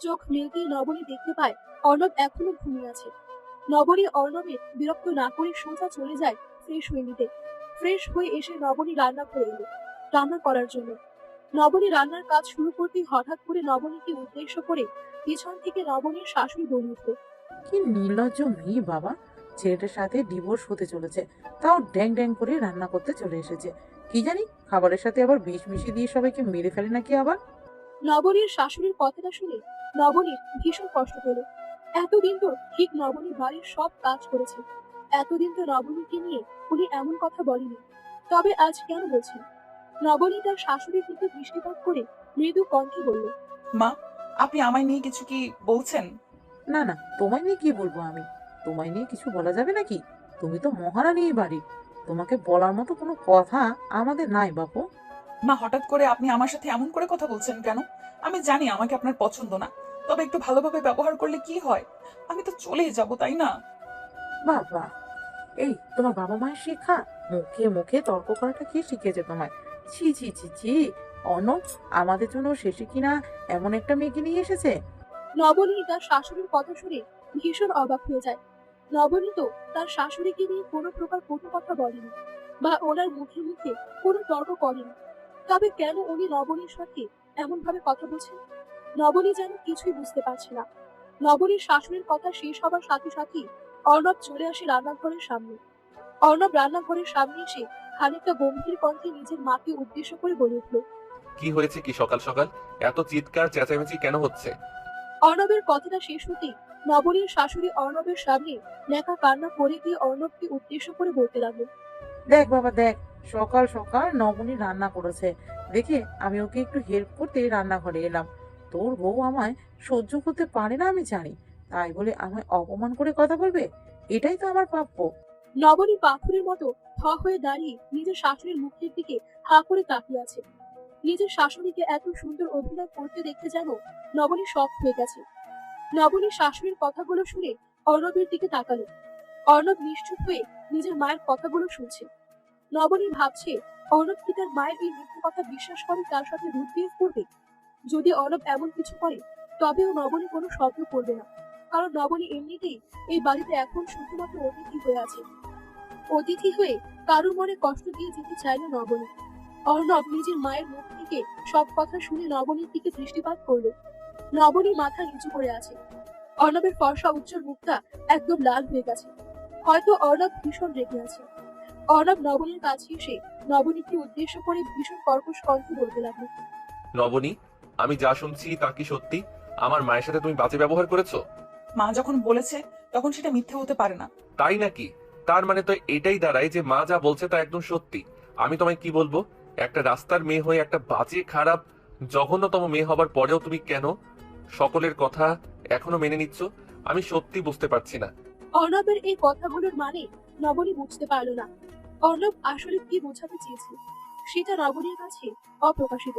চোখ মেলতেই নবনী দেখতে পায় অর্ণব এখনো ঘুমিয়ে আছে। নবনী অর্ণবের বিরক্ত না করে সোজা চলে যায় ফ্রেশ হয়ে নিতে। ফ্রেশ হয়ে এসে নবনী রান্না করে এলো রান্না করার জন্য। নবনী রান্নার কাজ শুরু করতেই হঠাৎ করে নবনীকে উদ্দেশ্য করে পিছন থেকে নবনীর শাশুড়ি বলে উঠল, কি নির্লজ্জ মেয়ে বাবা, ছেলেটার সাথে ডিভোর্স হতে চলেছে, তাও ড্যাং ড্যাং করে রান্না করতে চলে এসেছে। কি জানি খাবারের সাথে আবার বিষ মিশিয়ে দিয়ে সবাইকে মেরে ফেলে নাকি আবার। নবনীর শাশুড়ির কথাটা শুনে নবনীর ভীষণ কষ্ট পেল। এতদিন তো ঠিক নবনী বাড়ির সব কাজ করেছে, এতদিন তো নবনীকে নিয়ে উনি এমন কথা বলেনি, তবে আজ কেন বলছেন? নবনী তার শাশুড়ির দিকে দৃষ্টিপাত করে মৃদু কণ্ঠে বলল, মা, আপনি আমায় নিয়ে কিছু কি বলছেন? না না, তোমায় নিয়ে কি বলবো আমি? তোমায় নিয়ে কিছু বলা যাবে নাকি? তুমি তো মহারানী এই বাড়ির। তোমাকে বলার মতো কোনো কথা আমাদের নাই বাপু। মা, হঠাৎ করে আপনি আমার সাথে এমন করে কথা বলছেন কেন? আমি জানি আমাকে আপনার পছন্দ না, তবে একটু ভালোভাবে ব্যবহার করলে কি হয়? আমি তো চলেই যাব, তাই না? বাবা, এই তোমার বাবা মায়ের শিক্ষা? মুখে মুখে তর্ক করাটা কে শিখিয়েছে তোমায়? ছি ছি ছি ছি। অনব আমাদের জন্য শেষে কিনা এমন একটা মেয়েকে নিয়ে এসেছে। নবনী তার শাশুড়ির কথা শুনে ভীষণ অবাক হয়ে যায়। নবনী তো তার শাশুড়িকে নিয়ে কোনো প্রকার কটু কথা বলেনি বা ওনার মুখে মুখে কোনো তর্ক করেনি, তবে কেন উনি নবনীর সাথে এমন ভাবে কথা বলছেন? নবনী যেন কিছুই বুঝতে পারছে না। নবনীর শাশুড়ির কথা শেষ হবার সাথে সাথেই অর্ণব চলে আসে রান্নাঘরের সামনে। অর্ণব রান্নাঘরের সামনে এসে খানিকটা গম্ভীর কণ্ঠে নিজের মাকে উদ্দেশ্য করে বলে উঠল, কি হয়েছে কি সকাল সকাল? এত চিৎকার চেঁচামেচি কেন হচ্ছে? অর্ণবের কথাটা শেষ হতেই নবনীর শাশুড়ি অর্ণবের সামনে ন্যাকা কান্না করে দিয়ে অর্ণবকে উদ্দেশ্য করে বলতে লাগলো, দেখ বাবা দেখ, সকাল সকাল নবনী রান্না করেছে দেখে আমি ওকে একটু হেল্প করতে রান্নাঘরে এলাম। তোর বউ আমায় সহ্য করতে পারে না আমি জানি, তাই বলে আমায় অপমান করে কথা বলবে? এটাই তো আমার প্রাপ্য। নবনী পাথরের মতো থ হয়ে দাঁড়িয়ে নিজের শাশুড়ির মুখের দিকে হা করে তাকিয়ে আছে। নিজের শাশুড়িকে এত সুন্দর অভিনয় করতে দেখতে যেন নবনী শক হয়ে গেছে। নবনী শাশুড়ির কথাগুলো শুনে অর্ণবের দিকে তাকালো। অর্ণব নিশ্চুপ হয়ে নিজের মায়ের কথাগুলো শুনছে। নবনী ভাবছে, অর্ণব কি তার মায়ের এই মিথ্যে কথা বিশ্বাস করে তার সাথে রুট বিহেভ করবে? যদি অর্ণব এমন কিছু করে তবেও নবনী কোনো শব্দ করবে না, কারণ নবনী এমনিতেই এই বাড়িতে এখন শুধুমাত্র অতিথি হয়ে আছে। অতিথি হয়ে কারোর মনে কষ্ট দিয়ে যেতে চায় না নবনী। অর্ণব নিজের মায়ের মুখ থেকে সব কথা শুনে নবনীর দিকে দৃষ্টিপাত করলো। নবনী মাথা নিচু করে আছে। অর্ণবের ফর্সা উজ্জ্বল মুখটা একদম লাল হয়ে গেছে। হয়তো অর্ণব ভীষণ রেগে আছে। অর্ণব নবনীর কাছে এসে নবনীকে উদ্দেশ্য করে ভীষণ কর্কশ কণ্ঠে বলতে লাগলো, নবনী, আমি যা শুনছি তা কি সত্যি? আমার মায়ের সাথে তুমি বাজে ব্যবহার করেছো? মা যখন বলেছে তখন সেটা মিথ্যে হতে পারে না। তাই নাকি? তার মানে তো এটাই দাঁড়ায় যে মা যা বলছে তা একদম সত্যি। আমি তোমায় কি বলবো? একটা রাস্তার মেয়ে হয়ে একটা বাজে খারাপ জঘন্যতম মেয়ে হবার পরেও তুমি কেন সকলের কথা এখনো মেনে নিচ্ছ? আমি সত্যি বুঝতে পারছি না। অর্ণবের এই কথাগুলোর মানে নবনী বুঝতে পারলো না। অর্ণব আসলে কি বোঝাতে চেয়েছে সেটা নবনীর কাছে অপ্রকাশিত।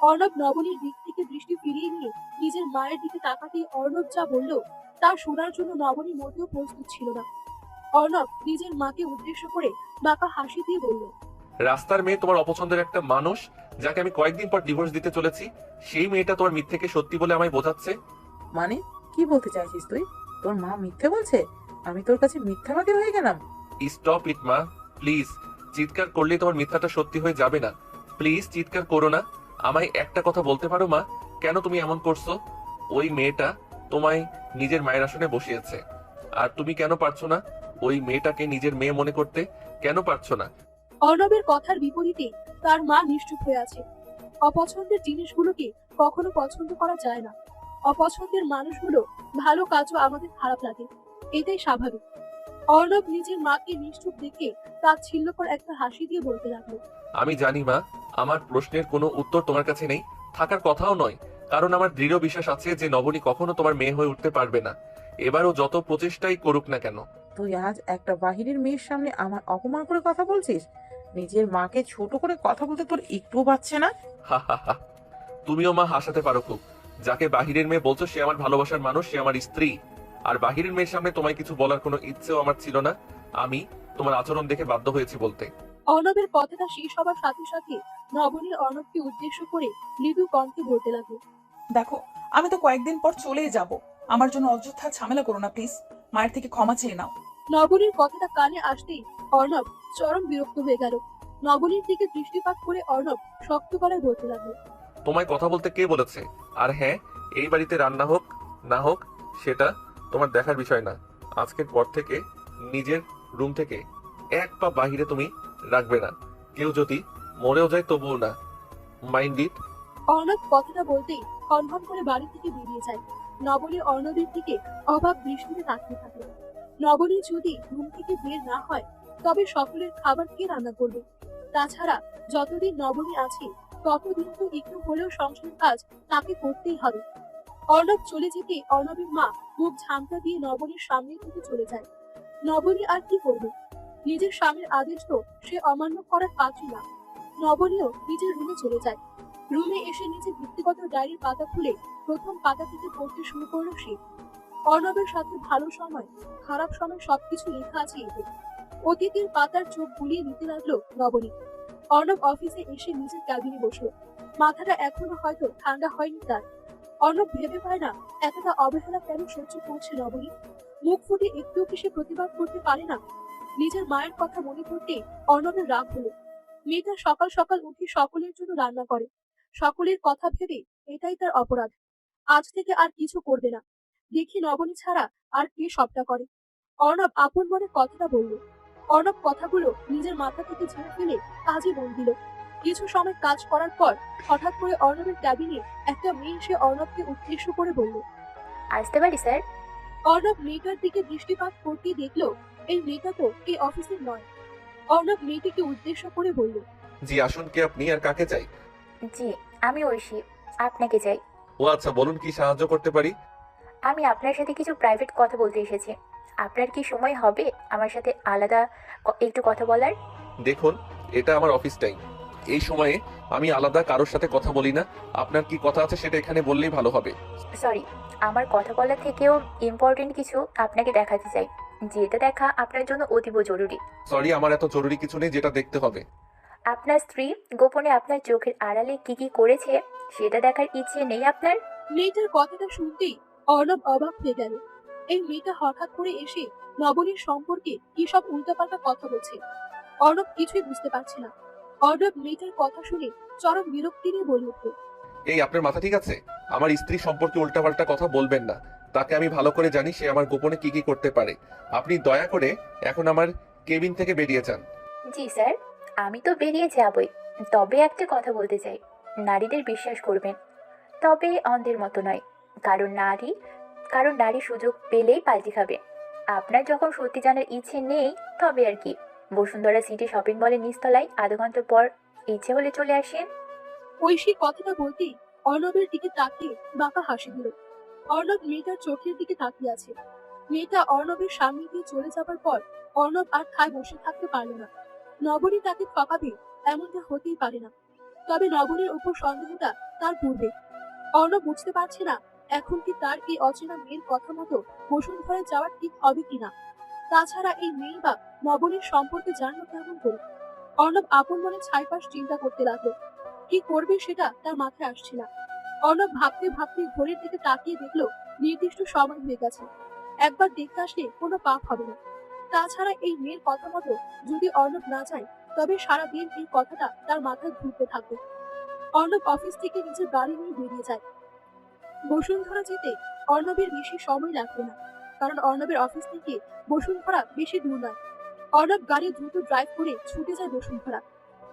অর্ণব নবনীর দিক থেকে দৃষ্টি ফিরিয়ে নিয়ে নিজের মায়ের দিকে তাকাতেই অর্ণব যা বলল তা শোনার জন্য নবনী মোটেও প্রস্তুত ছিল না। অর্ণব নিজের মাকে উদ্দেশ্য করে বাঁকা হাসি দিয়ে বলল, রাস্তার মেয়ে তোমার অপছন্দের একটা মানুষ, যাকে আমি কয়েকদিন পর ডিভোর্স দিতে চলেছি, সেই মেয়েটা তোমার মিথ্যেকে সত্যি বলে আমায় বোঝাচ্ছে। মানে কি বলতে চাইছিস তুই? তোর মা মিথ্যে বলছে? আমি তোর কাছে মিথ্যাবাদী হয়ে গেলাম? স্টপ ইট মা, প্লিজ। চিৎকার করলে তোমার মিথ্যাটা সত্যি হয়ে যাবে না। প্লিজ চিৎকার করো না। আমায় একটা কথা বলতে পারো মা, কেন তুমি এমন করছো? ওই মেয়েটা তোমায় নিজের মায়ের আসনে বসিয়েছে, আর তুমি কেন পারছো না ওই মেয়েটাকে নিজের মেয়ে মনে করতে? কেন পারছো না? অর্ণবের কথার বিপরীতে তার মা নিশ্চুপ হয়ে আছে। অপছন্দের জিনিসগুলোকে কখনো পছন্দ করা যায় না। অপছন্দের মানুষগুলো ভালো কাজও আমাদের খারাপ লাগে, এটাই স্বাভাবিক। অর্ণব নিজের মাকে নিশ্চুপ দেখে তাচ্ছিল্যকর একটা হাসি দিয়ে বলতে লাগলো, আমি জানি মা, আমার প্রশ্নের কোনো উত্তর তোমার কাছে নেই, থাকার কথাও নয়, কারণ আমার দৃঢ় বিশ্বাস আছে যে নবনী কখনো তোমার মেয়ে হয়ে উঠতে পারবে না, এবারও যত প্রচেষ্টাই করুক না কেন। তুই আজ একটা বাহিরের মেয়ের সামনে আমার অপমান করে কথা বলছিস? নিজের মাকে ছোট করে কথা বলতে তোর একটুও বাচ্ছে না? হা হা হা। তুমিও মা হাসাতে পারো খুব। যাকে বাহিরের মেয়ে বলছো সে আমার ভালোবাসার মানুষ, সে আমার স্ত্রী। আর বাহিরের মেয়ের সামনে তোমায় কিছু বলার কোনো ইচ্ছেও আমার ছিল না। আমি তোমার আচরণ দেখে বাধ্য হয়েছি বলতে। অর্ণবের কথাটা শেষ হবার সাথে সাথে নবনীর অর্ণবকে উদ্দেশ্য করে মৃদু কণ্ঠে বলতে লাগলো, দেখো, আমি তো কয়েকদিন পর চলেই যাব। আমার জন্য অযথা ঝামেলা করো না প্লিজ। মায়ের থেকে ক্ষমা চেয়ে নাও। নবনীর কথাটা কানে আসতেই অর্ণব চরম বিরক্ত হয়ে গেল। নবনীর দিকে দৃষ্টিপাত করে অর্ণব শক্ত গলায় বলতে লাগলো, তোমায় কথা বলতে কে বলেছে? আর হ্যাঁ, এই বাড়িতে রান্না হোক না হোক সেটা তোমার দেখার বিষয় না। আজকের পর থেকে নিজের রুম থেকে এক পা বাহিরে তুমি রাখবে না। কেউ যদি মরেও যায় তবুও না। Mind it. অর্ণব কথাটা বলতেই কনফার্ম করে বাড়ি থেকে বেরিয়ে যায়। নবনী অর্ণবের দিকে অবাক দৃষ্টিতে তাকিয়ে থাকে। নবনী যদি ঘুম থেকে বের না হয় তবে সকলের খাবার কে রান্না করবে? তাছাড়া যতদিন নবনী আছে ততদিন তো একটু হলেও সংসার কাজ তাকে করতেই হবে। অর্ণব চলে যেতে অর্ণবের মা মুখ ঝামটা দিয়ে নবনীর সামনে থেকে চলে যায়। নবনী আর কি করবে? নিজের স্বামীর আদেশ তো সে অমান্য করার পাত্র না। নবনীও নিজের রুমে চলে যায়। রুমে এসে নিজের ব্যক্তিগত ডায়েরির পাতা খুলে প্রথম পাতা থেকে পড়তে শুরু করলো সে। অর্ণবের সাথে ভালো সময় খারাপ সময় সবকিছু লেখা আছে এতে। অতীতের পাতার চোখ বুলিয়ে নিতে লাগলো নবনী। অর্ণব অফিসে এসে নিজের ক্যাবিনে বসলো। মাথাটা এখনো হয়তো ঠান্ডা হয়নি তার। অর্ণব ভেবে পায় না এতটা অবহেলা কেন সহ্য করছে নবনী। মুখ ফুটে একটুও কি সে প্রতিবাদ করতে পারে না? নিজের মায়ের কথা মনে পড়তে অর্ণবের রাগ হলো। মেয়েটা সকাল সকাল উঠে সকলের জন্য রান্না করে, সকলের কথা ভেবে এটাই তার অপরাধ। আজ থেকে আর কিছু করবে না। দেখি নবনী ছাড়া আর কে সবটা করে। অর্ণব আপন মনে কথাটা বলল। অর্ণব কথাগুলো নিজের মাথা থেকে ঝেড়ে ফেলে কাজে মন দিল। কিছু সময় কাজ করার পর হঠাৎ করে অর্ণবের ক্যাবিনে একটা মেয়ে এসে অর্ণবকে উদ্দেশ্য করে বলল। আসতে পারি স্যার? অর্ণব মেয়েটার দিকে দৃষ্টিপাত করতেই দেখলো এই মেয়েটা তো এই অফিসের নয়। অর্ণব মেয়েটিকে উদ্দেশ্য করে বলল। জি আসুন, কে আপনি আর কাকে চাই? জি, আমি ঐশী, আপনাকে চাই। ও আচ্ছা, বলুন কি সাহায্য করতে পারি? আমি আপনার সাথে কিছু প্রাইভেট কথা বলতে এসেছি। আপনার কি সময় হবে আমার সাথে আলাদা একটু কথা বলার? দেখুন, এটা আমার অফিস টাইম। এই সময়ে আমি আলাদা কারোর সাথে কথা বলি না। আপনার কি কথা আছে সেটা এখানে বললেই ভালো হবে। সরি, আমার কথা বলার থেকেও ইম্পর্টেন্ট কিছু আপনাকে দেখাতে চাই, যেটা দেখা আপনার জন্য অতীব জরুরি। সরি, আমার এত জরুরি কিছু নেই যেটা দেখতে হবে। আপনার স্ত্রী গোপনে আপনার চোখের আড়ালে কি কি করেছে সেটা দেখার ইচ্ছে নেই আপনার? মেয়েটার কথাটা শুনতেই অর্ণব অবাক হয়ে গেল। এই মেয়েটা হঠাৎ করে এসে নবনীর সম্পর্কে কি সব উল্টাপাল্টা কথা বলছে। অর্ণব কিছুই বুঝতে পারছে না। অর্ণব মেয়েটার কথা শুনে চরম বিরক্তি নিয়ে বলে উঠল। এই আপনার মাথা ঠিক আছে? আমার স্ত্রী সম্পর্কে উল্টাপাল্টা কথা বলবেন না। তাকে আমি ভালো করে জানি সে আমার গোপনে কি কি করতে পারে। আপনি দয়া করে এখন আমার কেবিন থেকে বেরিয়ে যান। জি স্যার, আমি তো বেরিয়ে যাবই। তবে একটা কথা বলতে চাই, নারীদের বিশ্বাস করবেন, তবে অন্ধের মতো নয়। কারণ নারী সুযোগ পেলেই পাল্টি খাবে। আপনার যখন সত্যি জানার ইচ্ছে নেই তবে আর কি, বসুন্ধরা সিটি শপিং মলের নিচতলায় আধা ঘন্টা পর ইচ্ছে হলে চলে আসেন। ঐশী কথাটা বলতেই অর্ণবের দিকে তাকিয়ে বাঁকা হাসি দিল। অর্ণব মেয়েটার চোখের দিকে তাকিয়ে আছে। মেয়েটা অর্ণবের সামনে দিয়ে চলে যাবার পর অর্ণব আর ঠায় বসে থাকতে পারল না। নবনী তাকে ঠকাবে এমনটা হতেই পারে না। তবে নবনীর উপর সন্দেহটা তার পূর্বে। অর্ণব বুঝতে পারছে না এখন কি তার এই অচেনা মেয়ের কথা মতো বসুন্ধরায় যাওয়ার ঠিক হবে কিনা। তাছাড়া এই মেয়ে বা নবনীর সম্পর্কে জানলো কেমন করে। অর্ণব আপন মনে ছাইপাশ চিন্তা করতে লাগলো। কি করবে সেটা তার মাথায় আসছে না। অর্ণব ভাবতে ভাবতে ঘড়ির দিকে তাকিয়ে দেখলো নির্দিষ্ট সময় হয়ে গেছে। একবার দেখতে আসলে কোনো পাপ হবে না। তাছাড়া এই মেয়ের কথা মতো যদি অর্ণব না যায় তবে সারাদিন এই কথাটা তার মাথায় ঘুরতে থাকবে। অর্ণব অফিস থেকে নিজের গাড়ি নিয়ে বেরিয়ে যায়। বসুন্ধরা যেতে অর্ণবের বেশি সময় লাগবে না, কারণ অর্ণবের অফিস থেকে বসুন্ধরা বেশি দূর নয়। অর্ণব গাড়ি দ্রুত ড্রাইভ করে ছুটে যায় বসুন্ধরা।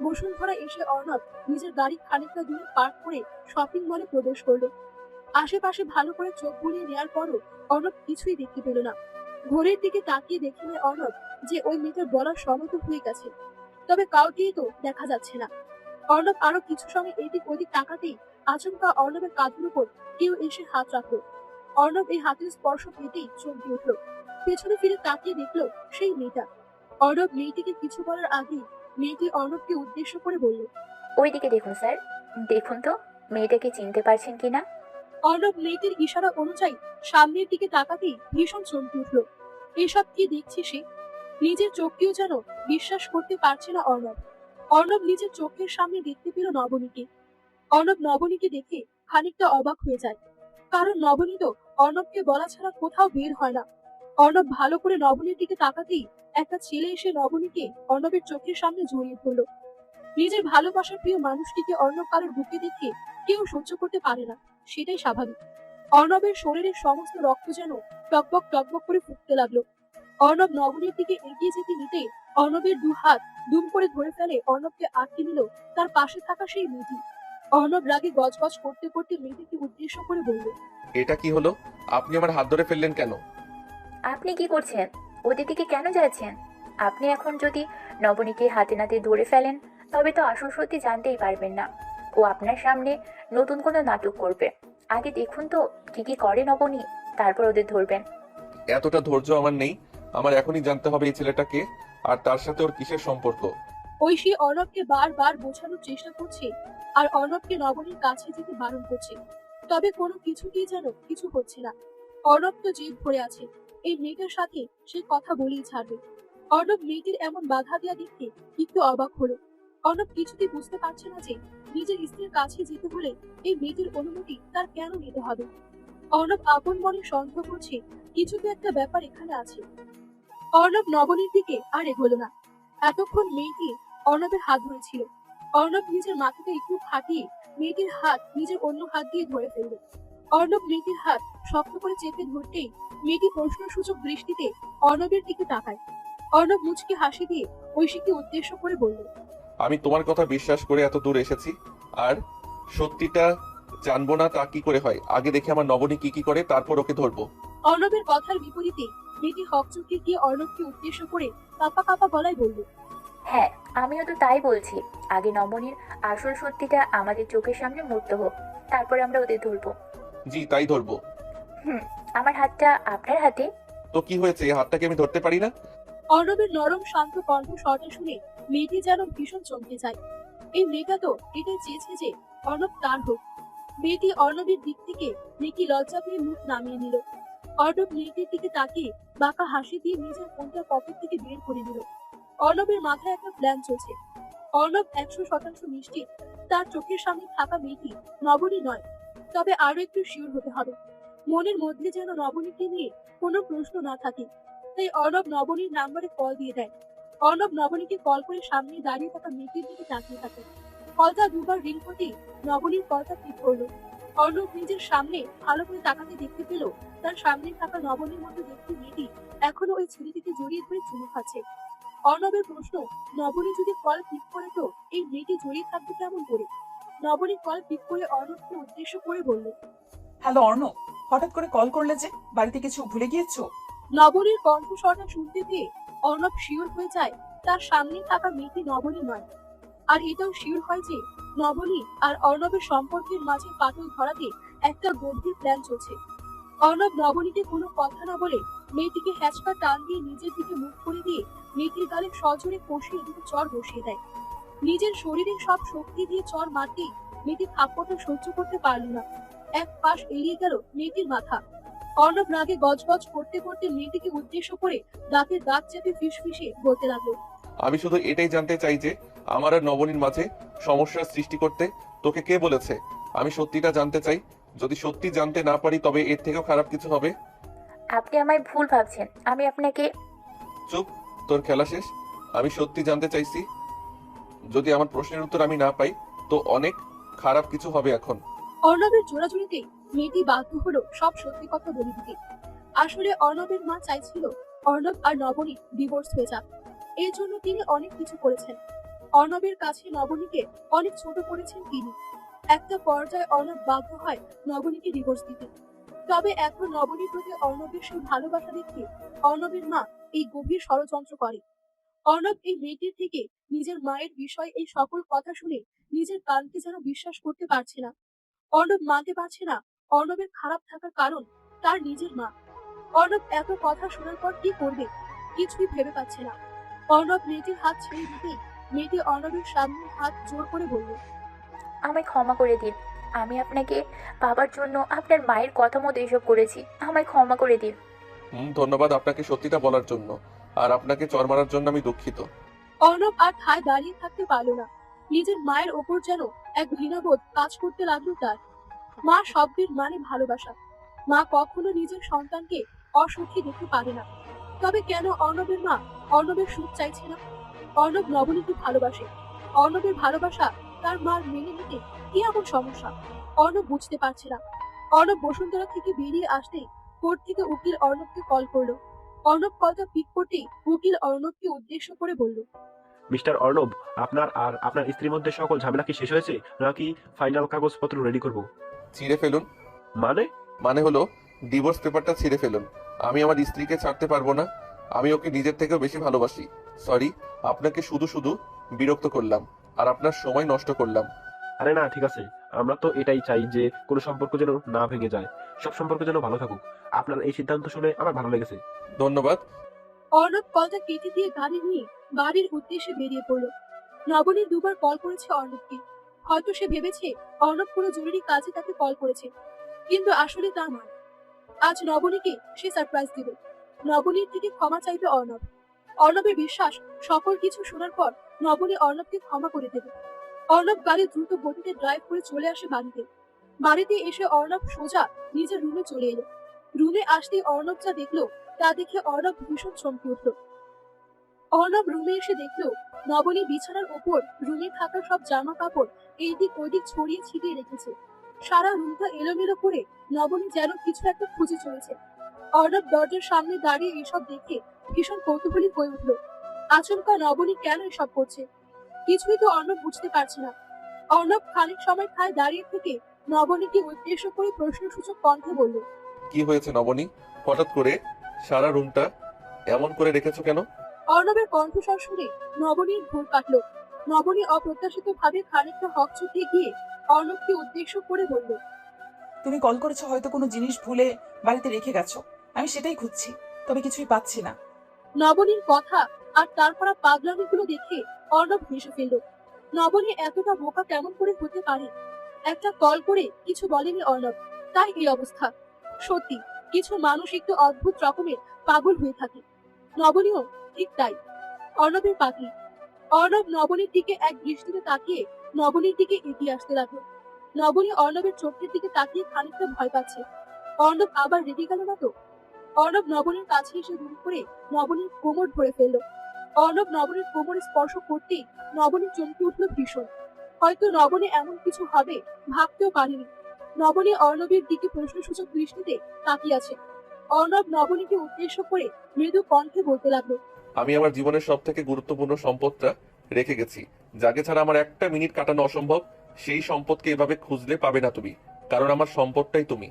বসুন্ধরা এসে অর্ণব নিজের গাড়ি খানিকটা দূরে পার্ক করে শপিং মলে প্রবেশ করলো। আশেপাশে ভালো করে চোখ বুলিয়ে নেওয়ার পরও অর্ণব কিছুই দেখতে পেল না। ঘড়ির দিকে তাকিয়ে দেখে নেয় অর্ণব যে ওই মেয়েটার বলার সময় তো হয়ে গেছে, তবে কাউকেই তো দেখা যাচ্ছে না। অর্ণব আরো কিছু সময় এদিক ওদিক তাকাতেই আচমকা অর্ণবের কাঁধের উপর কেউ এসে হাত রাখলো। অর্ণব এই হাতের স্পর্শ পেতেই চমকে উঠলো। পেছনে ফিরে তাকিয়ে দেখলো সেই মেয়েটা। অর্ণব মেয়েটিকে কিছু বলার আগেই মেয়েটি অর্ণবকে উদ্দেশ্য করে বলল। ওইদিকে দেখুন স্যার, দেখুন তো মেয়েটাকে চিনতে পারছেন কিনা। অর্ণব মেয়েটির ইশারা অনুযায়ী সামনের দিকে তাকাতেই ভীষণ চমকে উঠল। এসব কি দেখছে সে? নিজের চোখকেও যেন বিশ্বাস করতে পারছে না অর্ণব। অর্ণব নিজের চোখের সামনে দেখতে পেল নবনীকে। অর্ণব নবনীকে দেখে খানিকটা অবাক হয়ে যায়, কারণ নবনী তো অর্ণবকে বলা ছাড়া কোথাও বের হয় না। অর্ণব ভালো করে নবনীর দিকে তাকাতেই একটা ছেলে এসে নবনীকে অর্ণবের চোখের সামনে জড়িয়ে ধরলো। নিজের ভালোবাসার প্রিয় মানুষটিকে অর্ণব কারোর বুকে দেখে কেউ সহ্য করতে পারে না, সেটাই স্বাভাবিক। অর্ণবের শরীরের সমস্ত রক্ত যেন টকবক টকবক করে ফুটতে লাগলো। অর্ণব নবনীর দিকে এগিয়ে যেতে নিতে অর্ণবের দু হাত দুম করে ধরে ফেলে অর্ণবকে আটকে নিল তার পাশে থাকা সেই মেয়েটি। অর্ণব রাগে গজগজ করতে করতে মেয়েটিকে উদ্দেশ্য করে বলল। এটা কি হলো? আপনি আমার হাত ধরে ফেললেন কেন? আপনি কি করছেন? ওদের দিকে কেন যাচ্ছেন? আপনি এখন যদি নবনীকে হাতে নাতে ধরে ফেলেন তবে তো আসল সত্যি জানতেই পারবেন না। ও আপনার সামনে নতুন কোনো নাটক করবে। আগে দেখুন তো কি কি করে নবনী, তারপর ওদের ধরবেন। এতটা ধৈর্য আমার নেই। আমার এখনই জানতে হবে এই ছেলেটাকে আর তার সাথে ওর কিসের সম্পর্ক। ঐশী অর্ণবকে বারবার বোঝানোর চেষ্টা করছে আর অর্ণবকে নবনীর কাছে যেতে বারণ করছে, তবে কোনো কিছুতেই যেন কিছু হচ্ছে না। অর্ণব তো জেদ ধরে আছে, এই মেয়েটার সাথে সে কথা বলেই ছাড়বে। অর্ণব মেয়েটির এমন বাধা দেওয়া দেখে একটু অবাক হলো। অর্ণব কিছুতেই বুঝতে পারছে না যে নিজের স্ত্রীর কাছে যেতে হলে এই মেয়েটির অনুমতি তার কেন নিতে হবে। অর্ণব আপন মনে সন্দেহ করছে কিছু তো একটা ব্যাপার এখানে আছে। অর্ণব নবনীর দিকে আর এগোলো না। এতক্ষণ মেয়েটি অর্ণবের হাত ধরেছিল। অর্ণব নিজের মাথাটা একটু খাটিয়ে মেয়েটির হাত নিজের অন্য হাত দিয়ে ধরে ফেলল। অর্ণব মেয়েটির হাত শক্ত করে চেপে ধরতেই মেয়েটি প্রশ্নসূচক দৃষ্টিতে অর্ণবের দিকে তাকায়। অর্ণব মুচকি হাসি দিয়ে ঐশীকে উদ্দেশ্য করে বলল, আমি তোমার কথা বিশ্বাস করে এত দূর এসেছি, আর সত্যিটা জানবো না তা কি করে হয়? আগে দেখে আমার নবনী কি কি করে, তারপর ওকে ধরবো। অর্ণবের কথার বিপরীতে মেয়েটি হকচকিয়ে গিয়ে অর্ণবকে উদ্দেশ্য করে কাঁপা কাঁপা গলায় বলল, হ্যাঁ, আমিও তো তাই বলছি। আগে নবনীর আসল সত্যিটা আমাদের চোখের সামনে মূর্ত হোক, তারপরে আমরা ওদের ধরবো। জি তাই ধরবো। হুম, আমার হাতটা আপনার হাতে। তো কি হয়েছে, এই হাতটাকে আমি ধরতে পারি না? অর্ণবের নরম শান্ত কণ্ঠস্বরটা শুনে মেয়েটি যেন ভীষণ চমকে যায়। এই মেয়েটা তো এটাই চেয়েছে যে অর্ণব তার হোক। মেয়েটি অর্ণবের দিক থেকে মেয়েটি লজ্জা পেয়ে মুখ নামিয়ে নিল। অর্ণব মেয়েটির দিকে তাকিয়ে বাঁকা হাসি দিয়ে নিজের ফোনটা পকেট থেকে বের করে দিল। অর্ণবের মাথায় একটা প্ল্যান চলছে। অর্ণব 100% নিশ্চিত তার চোখের সামনে থাকা মেয়েটি নবনী নয়, তবে আরো একটু শিওর হতে হবে। মনের মধ্যে যেন নবনীকে নিয়ে কোনো প্রশ্ন না থাকে, তাই অর্ণব নবনীর নাম্বারে কল দিয়ে দেয়। অর্ণব নবনীকে কল করে সামনে দাঁড়িয়ে থাকা মেয়েটির দিকে তাকিয়ে থাকে। কলটা দুবার রিং করতেই নবনীর কলটা পিক করলো। অর্ণব নিজের সামনে ভালো করে তাকাতে দেখতে পেল তার সামনে থাকা নবনীর মতো দেখতে মেয়েটি এখনো ওই ছেলেটিকে জড়িয়ে ধরে চুমু খাচ্ছে। অর্ণবের প্রশ্ন, নবনী যদি কল পিক করে তো এই মেয়েটি জড়িয়ে থাকবে কেমন করে? নবনী কল পিক করে অর্ণবকে উদ্দেশ্য করে বলল, হ্যালো অর্ণব, হঠাৎ করে কল করলে যে, বাড়িতে কিছু ভুলে গিয়েছো? নবনীর কণ্ঠস্বরটা শুনতে পেয়ে অর্ণব শিওর হয়ে যায় তার সামনে থাকা মেয়েটি নবনী নয়। আর এটাও শিওর হয় যে নবনী আর অর্ণবের সম্পর্কের মাঝে ফাটল ধরাতে একটা গভীর প্ল্যান চলছে। অর্ণব নবনীকে কোনো কথা না বলে মেয়েটিকে হ্যাচকা টান দিয়ে নিজের দিকে মুখ করে দিয়ে মেয়েটির গালে সজোরে কষিয়ে দুটো চড় বসিয়ে দেয়। নিজের শরীরে সব শক্তি দিয়ে চড় মারতেই মেয়েটি থাপ্পড়টা সহ্য করতে পারল না। এক পাশ এড়িয়ে গেল মেয়েটির মাথা। অর্ণব রাগে গজগজ করতে করতে মেয়েটিকে উদ্দেশ্য করে দাঁতের দাঁত চেপে ফিসফিসে বলতে লাগলো, আমি শুধু এটাই জানতে চাই যে আমার আর নবনীর মাঝে সমস্যার সৃষ্টি করতে তোকে কে বলেছে? আমি সত্যিটা জানতে চাই। যদি সত্যি জানতে না পারি তবে এর থেকেও খারাপ কিছু হবে। আপনি আমায় ভুল ভাবছেন। আমি আপনাকে চুপ, তোর খেলা শেষ। আমি সত্যি জানতে চাইছি। যদি আমার প্রশ্নের উত্তর আমি না পাই তো অনেক খারাপ কিছু হবে এখন। অর্ণবের জোড়াজুড়িতেই মেয়েটি বাধ্য হলো সব সত্যি কথা বলে দিতে। আসলে অর্ণবের মা চাইছিল অর্ণব আর নবনী ডিভোর্স হয়ে যাক। এর জন্য তিনি অনেক কিছু করেছেন। অর্ণবের কাছে নবনীকে অনেক ছোট করেছেন তিনি। একটা পর্যায়ে অর্ণব বাধ্য হয় নবনীকে ডিভোর্স দিতে। তবে এখন নবনীর প্রতি অর্ণবের সেই ভালোবাসা দেখে অর্ণবের মা এই গভীর ষড়যন্ত্র করে। অর্ণব এই মেয়েটির থেকে নিজের মায়ের বিষয়ে এই সকল কথা শুনে নিজের কানকে যেন বিশ্বাস করতে পারছে না। অর্ণব মানতে পারছে না অর্ণবের খারাপ থাকার কারণ তার নিজের মা। অর্ণব এত কথা শোনার পর কি করবে কিছুই ভেবে পাচ্ছে না। অর্ণব মেয়েটির হাত ছেড়ে দিতেই মেয়েটি অর্ণবের সামনে হাত জোর করে বলল, আমায় ক্ষমা করে দিন। আমি আপনাকে পাবার জন্য আপনার মায়ের কথা মতো এসব করেছি। আমায় ক্ষমা করে দিন। ধন্যবাদ আপনাকে সত্যিটা বলার জন্য, আর আপনাকে চড় মারার জন্য আমি দুঃখিত। অর্ণব আর ঠায় দাঁড়িয়ে থাকতে পারল না। নিজের মায়ের ওপর যেন এক ঘৃণাবোধ কাজ করতে লাগলো তার। মা শব্দের মানে ভালোবাসা। মা কখনো নিজের সন্তানকে অসুখী দেখতে পারে না। তবে কেন অর্ণবের মা অর্ণবের সুখ চাইছে না? অর্ণব নবনীকে ভালোবাসে। অর্ণবের ভালোবাসা তার মার মেনে নিতে কি এমন সমস্যা? অর্ণব বুঝতে পারছে না। অর্ণব বসুন্ধরা থেকে বেরিয়ে আসতেই কোর্ট থেকে উকিল অর্ণবকে কল করলো। অর্ণব কলটা পিক করতেই উকিল অর্ণবকে উদ্দেশ্য করে বলল, মিস্টার অর্ণব, আপনার আর আপনার স্ত্রীর মধ্যে সকল ঝামেলা কি শেষ হয়েছে, নাকি ফাইনাল কাগজপত্র রেডি করব? ছিঁড়ে ফেলুন। মানে? মানে হলো ডিভোর্স পেপারটা ছিঁড়ে ফেলুন। আমি আমার স্ত্রীকে ছাড়তে পারবো না। আমি ওকে নিজের থেকেও বেশি ভালোবাসি। সরি, আপনাকে শুধু শুধু বিরক্ত করলাম আর আপনার সময় নষ্ট করলাম। আরে না, ঠিক আছে। আমরা তো এটাই চাই যে কোনো সম্পর্ক যেন না ভেঙে যায়, সব সম্পর্ক যেন ভালো থাকুক। আপনার এই সিদ্ধান্ত শুনে আমার ভালো লেগেছে। ধন্যবাদ। অর্ণব কলটা কেটে দিয়ে গাড়ি নিয়ে বাড়ির উদ্দেশ্যে বেরিয়ে পড়ল। নবনী দুবার কল করেছে অর্ণবকে। হয়তো সে ভেবেছে অর্ণব কোনো জরুরি কাজে তাকে কল করেছে, কিন্তু আসলে তা নয়। আজ নবনীকে সে সারপ্রাইজ দিবে। নবনীর থেকে ক্ষমা চাইবে অর্ণব। অর্ণবের বিশ্বাস সকল কিছু শোনার পর নবনী অর্ণবকে ক্ষমা করে দেবে। অর্ণব গাড়ি দ্রুত গতিতে ড্রাইভ করে চলে আসে বাড়িতে। বাড়িতে এসে অর্ণব সোজা নিজের রুমে চলে এলো। রুমে আসতেই অর্ণব যা দেখলো তা দেখে অর্ণব ভীষণ চমকে উঠল। অর্ণব রুমে এসে দেখলো নবনী বিছানার ওপর রুমে থাকা সব জামা কাপড় এইদিক ওইদিক ছড়িয়ে ছিটিয়ে রেখেছে। সারা রুমটা এলোমেলো করে নবনী যেন কিছু একটা খুঁজে চলেছে। অর্ণব দরজার সামনে দাঁড়িয়ে এসব দেখে ভীষণ কৌতূহলী হয়ে উঠল। আচমকা নবনী কেন এসব করছে কিছুই তো অর্ণব বুঝতে পারছে না। অর্ণব খানিক সময় ঠায় দাঁড়িয়ে থেকে নবনীকে উদ্দেশ্য করে প্রশ্নসূচক কণ্ঠে বলল, কি হয়েছে নবনী? হঠাৎ করে সারা রুমটা এমন করে রেখেছো কেন? অর্ণবের কণ্ঠস্বর শুনে নবনীর ভুল কাটলো। নবনী অপ্রত্যাশিত ভাবে খানিকটা হকচকিয়ে গিয়ে অর্ণবকে উদ্দেশ্য করে বলল, তুমি কল করেছো, হয়তো কোনো জিনিস ভুলে বাড়িতে রেখে গেছো। আমি সেটাই খুঁজছি, তবে কিছুই পাচ্ছি না। নবনীর কথা আর তার করা পাগলামিগুলো দেখে অর্ণব হেসে ফেলল। নবনী এতটা বোকা কেমন করে হতে পারে? একটা কল করে কিছু বলেনি অর্ণব, তাই এই অবস্থা। সত্যি কিছু মানুষ একটু অদ্ভুত রকমের পাগল হয়ে থাকে। নবনীও ঠিক তাই, অর্ণবের পাগলি। অর্ণব নবনীর দিকে এক দৃষ্টিতে তাকিয়ে নবনীর দিকে এগিয়ে আসতে লাগলো। নবনী অর্ণবের চোখের দিকে তাকিয়ে খানিকটা ভয় পাচ্ছে। অর্ণব আবার রেগে গেল না তো? অর্ণব নবনীর কাছে এসে দুম করে নবনীর কোমর ধরে ফেলল। অর্ণব নবনীর কোমরে স্পর্শ করতেই নবনী চমকে উঠল ভীষণ। হয়তো নবনী এমন কিছু হবে ভাবতেও পারেনি। নবনী অর্ণবের দিকে প্রশ্নসূচক দৃষ্টিতে তাকিয়ে আছে। অর্ণব নবনীকে উদ্দেশ্য করে মৃদু কণ্ঠে বলতে লাগলো, আমি আমার জীবনের সব থেকে গুরুত্বপূর্ণ সম্পদটা রেখে গেছি, যাকে ছাড়া আমার একটা মিনিট কাটানো অসম্ভব। সেই সম্পদকে এভাবে খুঁজলে পাবে না তুমি, কারণ আমার সম্পদটাই তুমি।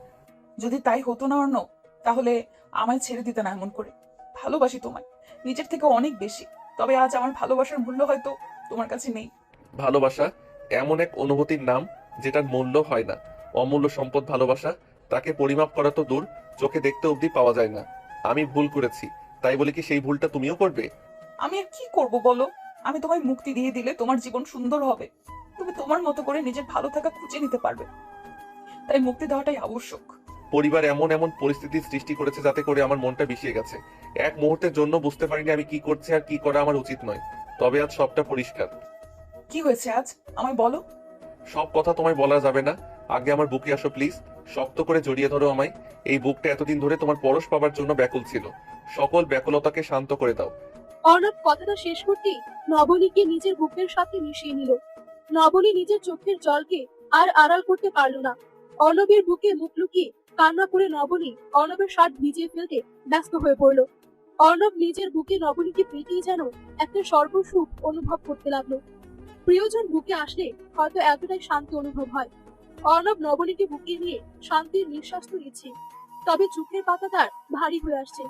যদি তাই হতো না অর্ণব, তাহলে আমায় ছেড়ে দিতে না এমন করে। ভালোবাসি তোমায় নিজের থেকে অনেক বেশি, তবে আজ আমার ভালোবাসার মূল্য হয়তো তোমার কাছে নেই। ভালোবাসা এমন এক অনুভূতির নাম যেটার মূল্য হয় না। অমূল্য সম্পদ ভালোবাসা, তাকে পরিমাপ করা তো দূর, চোখে দেখতে অবধি পাওয়া যায় না। আমি ভুল করেছি, তাই বলে কি সেই ভুলটা তুমিও করবে? আমি আর কি করব বলো? আমি তোমায় মুক্তি দিয়ে দিলে তোমার জীবন সুন্দর হবে। তুমি তোমার মতো করে নিজের ভালো থাকা খুঁজে নিতে পারবে, তাই মুক্তি দেওয়াটাই আবশ্যক। পরিবার এমন এমন পরিস্থিতি সৃষ্টি করেছে যাতে করে আমার মনটা বিষিয়ে গেছে। এক মুহূর্তের জন্য বুঝতে পারিনি আমি কি করছি আর কি করা আমার উচিত নয়। তবে আজ সবটা পরিষ্কার। কি হয়েছে আজ আমায় বলো। সব কথা তোমায় বলা যাবে না, আগে আমার বুকে আসো প্লিজ। শক্ত করে জড়িয়ে ধরো আমায়। এই বুকটা এতদিন ধরে তোমার পরশ পাবার জন্য ব্যাকুল ছিল। সকল ব্যাকুলতাকে শান্ত করে দাও। অর্ণব কথাটা শেষ করতেই নবনীকে নিজের বুকের সাথে মিশিয়ে নিল। নবনী নিজের চোখের জলকে আর আড়াল করতে পারল না। অর্ণবের বুকে মুখ লুকিয়ে কান্না করে নবনী অর্ণবের শার্ট ভিজিয়ে ফেলতে ব্যস্ত হয়ে পড়ল। অর্ণব নিজের বুকে নবনীকে পেতেই যেন একটা সর্বসুখ অনুভব করতে লাগলো। প্রিয়জন বুকে আসলে হয়তো এতটাই শান্তি অনুভব হয়। অর্ণব নবনীকে বুকে নিয়ে শান্তির নিঃশ্বাস তো নিচ্ছে, তবে চোখের পাতা তার ভারী হয়ে আসছে।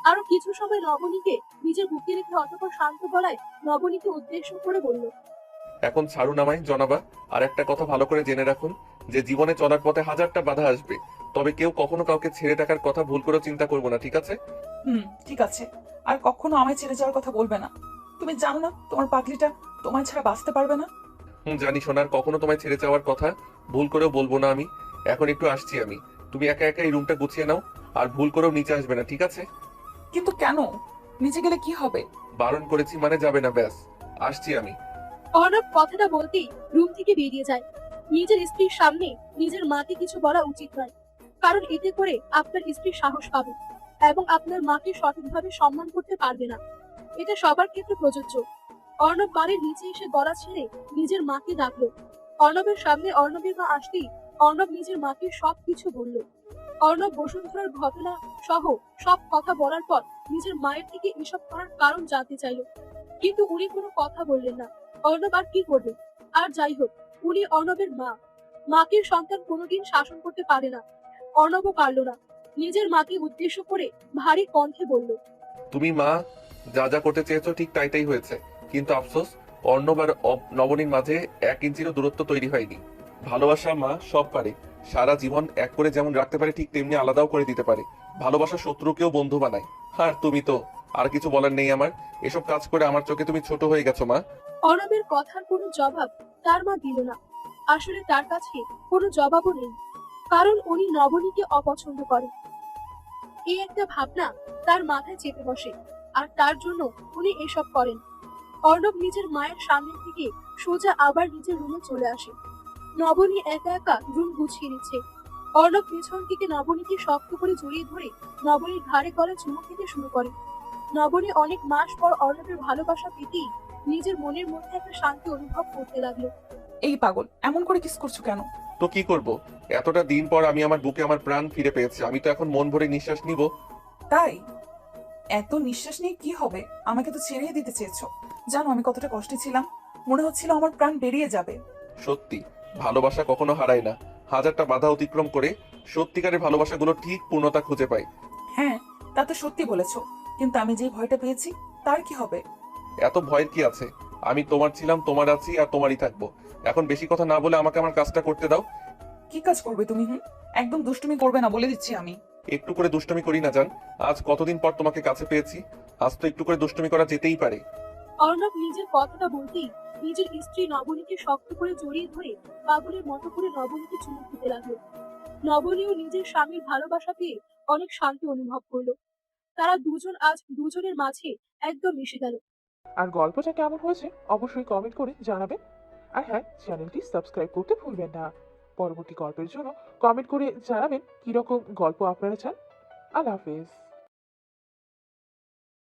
আরো কিছু সময় নবনীকে নিজের বুকে রেখে অতঃপর শান্ত গলায় নবনীকে উদ্দেশ্য করে বলল, এখন ছাড়ুন আমায় জনাবা। আর একটা কথা ভালো করে জেনে রাখুন যে জীবনে চলার পথে হাজারটা বাধা আসবে, তবে কেউ কখনো কাউকে ছেড়ে থাকার কথা ভুল করে চিন্তা করবো না, ঠিক আছে? ঠিক আছে, আর কখনো আমায় ছেড়ে যাওয়ার কথা বলবে না। তুমি জানো না তোমার পাগলিটা তোমায় ছাড়া বাঁচতে পারবে না। জানি সোনার, কখনো তোমায় ছেড়ে যাওয়ার কথা ভুল করেও বলবো না আমি। এখন একটু আসছি আমি, তুমি একা একা এই রুমটা গুছিয়ে নাও। আর ভুল করেও নিচে আসবে না, ঠিক আছে? কিন্তু কেন? নিচে গেলে কি হবে? বারণ করেছি মানে যাবে না, ব্যাস। আসছি আমি। অর্ণব কথাটা বলতেই রুম থেকে বেরিয়ে যায়। নিজের স্ত্রীর সামনে নিজের মাকে কিছু বলা উচিত নয়, কারণ এতে করে আপনার স্ত্রী সাহস পাবে এবং আপনার মাকে সঠিকভাবে সম্মান করতে পারবে না। এটা সবার ক্ষেত্রে প্রযোজ্য। অর্ণব বাড়ির নিচে এসে গলা ছেড়ে নিজের মাকে ডাকলো। অর্ণবের সামনে অর্ণবের মা আসতেই অর্ণব নিজের মাকে সবকিছু বলল। অর্ণব বসুন্ধরার ঘটনা সহ সব কথা বলার পর নিজের মায়ের থেকে এসব করার কারণ জানতে চাইল, কিন্তু উনি কোনো কথা বললেন না। অর্ণব আর কি করবে? আর যাই হোক, উনি অর্ণবের মা। মাকে সন্তান কোনোদিন শাসন করতে পারে না। অর্ণবও পারল না। নিজের মাকে উদ্দেশ্য করে ভারী কণ্ঠে বলল, তুমি মা যা যা করতে চেয়েছো ঠিক তাই হয়েছে, কিন্তু আফসোস অর্ণব আর নবনীর মাঝে 1 ইঞ্চিরও দূরত্ব তৈরি হয়নি। ভালোবাসা মা সব পারে, সারা জীবন এক করে যেমন রাখতে পারে ঠিক তেমনি আলাদাও করে দিতে পারে। ভালোবাসা শত্রুকেও বন্ধু বানায়। আর তুমি তো, আর কিছু বলার নেই আমার। এসব কাজ করে আমার চোখে তুমি ছোট হয়ে গেছো মা। অর্ণবের কথার কোনো জবাব তার মা দিল না। আসলে তার কাছে কোনো জবাবও নেই, কারণ উনি নবনীকে অপছন্দ করে। এই একটা ভাবনা তার মাথায় চেপে বসে, আর তার জন্য উনি এসব করেন। অর্ণব নিজের মায়ের সামনে থেকে সোজা আবার নিজের রুমে চলে আসে। নবনী একা একা রুম গুছিয়ে নিচ্ছে। অর্ণব পেছন থেকে নবনীকে শক্ত করে জড়িয়ে ধরে নবনীর ঘাড়ে গলা চুমু খেতে শুরু করে। নবনী অনেক মাস পর অর্ণবের ভালোবাসা পেতেই নিজের মনের মধ্যে একটা শান্তি অনুভব করতে লাগলো। এই পাগল, এমন করে কিস করছো কেন? তো কি করব, এতটা দিন পর আমি আমার বুকে আমার প্রাণ ফিরে পেয়েছি। আমি তো এখন মন ভরে নিঃশ্বাস নিব। তাই এত নিঃশ্বাস নিয়ে কি হবে? আমাকে তো ছেড়ে দিতে চেয়েছো। জানো আমি কতটা কষ্টে ছিলাম, মনে হচ্ছিল আমার প্রাণ বেরিয়ে যাবে। সত্যি, ভালোবাসা কখনো হারায় না। হাজারটা বাধা অতিক্রম করে সত্যিকারের ভালোবাসাগুলো ঠিক পূর্ণতা খুঁজে পায়। হ্যাঁ, তা তো সত্যি বলেছো, কিন্তু আমি যে ভয়টা পেয়েছি তার কি হবে? এত ভয়ের কি আছে? আমি তোমার ছিলাম, তোমার আছি, আর তোমারই থাকবো। এখন বেশি কথা না বলে আমাকে আমার কাজটা করতে দাও। কি কাজ করবে তুমি? একদম দুষ্টুমি করবে না বলে দিচ্ছি আমি। একটু করে দুষ্টুমি করি না জান? আজ কতদিন পর তোমাকে কাছে পেয়েছি, আজ তো একটু করে দুষ্টুমি করা যেতেই পারে। অর্ণব নিজের কথাটা বলতেই নিজের স্ত্রী নবনীকে শক্ত করে জড়িয়ে ধরে পাগলের মতো করে নবনীকে চুমু খেতে লাগলো। নবনীও নিজের স্বামীর ভালোবাসা পেয়ে অনেক শান্তি অনুভব করলো। তারা দুজন আজ দুজনের মাঝে একদম মিশে গেল। আর গল্পটা কেমন হয়েছে অবশ্যই কমেন্ট করে জানাবেন। আর হ্যাঁ, চ্যানেলটি সাবস্ক্রাইব করতে ভুলবেন না। পরবর্তী গল্পের জন্য কমেন্ট করে জানাবেন কিরকম গল্প আপনারা চান। আল্লাহ হাফেজ।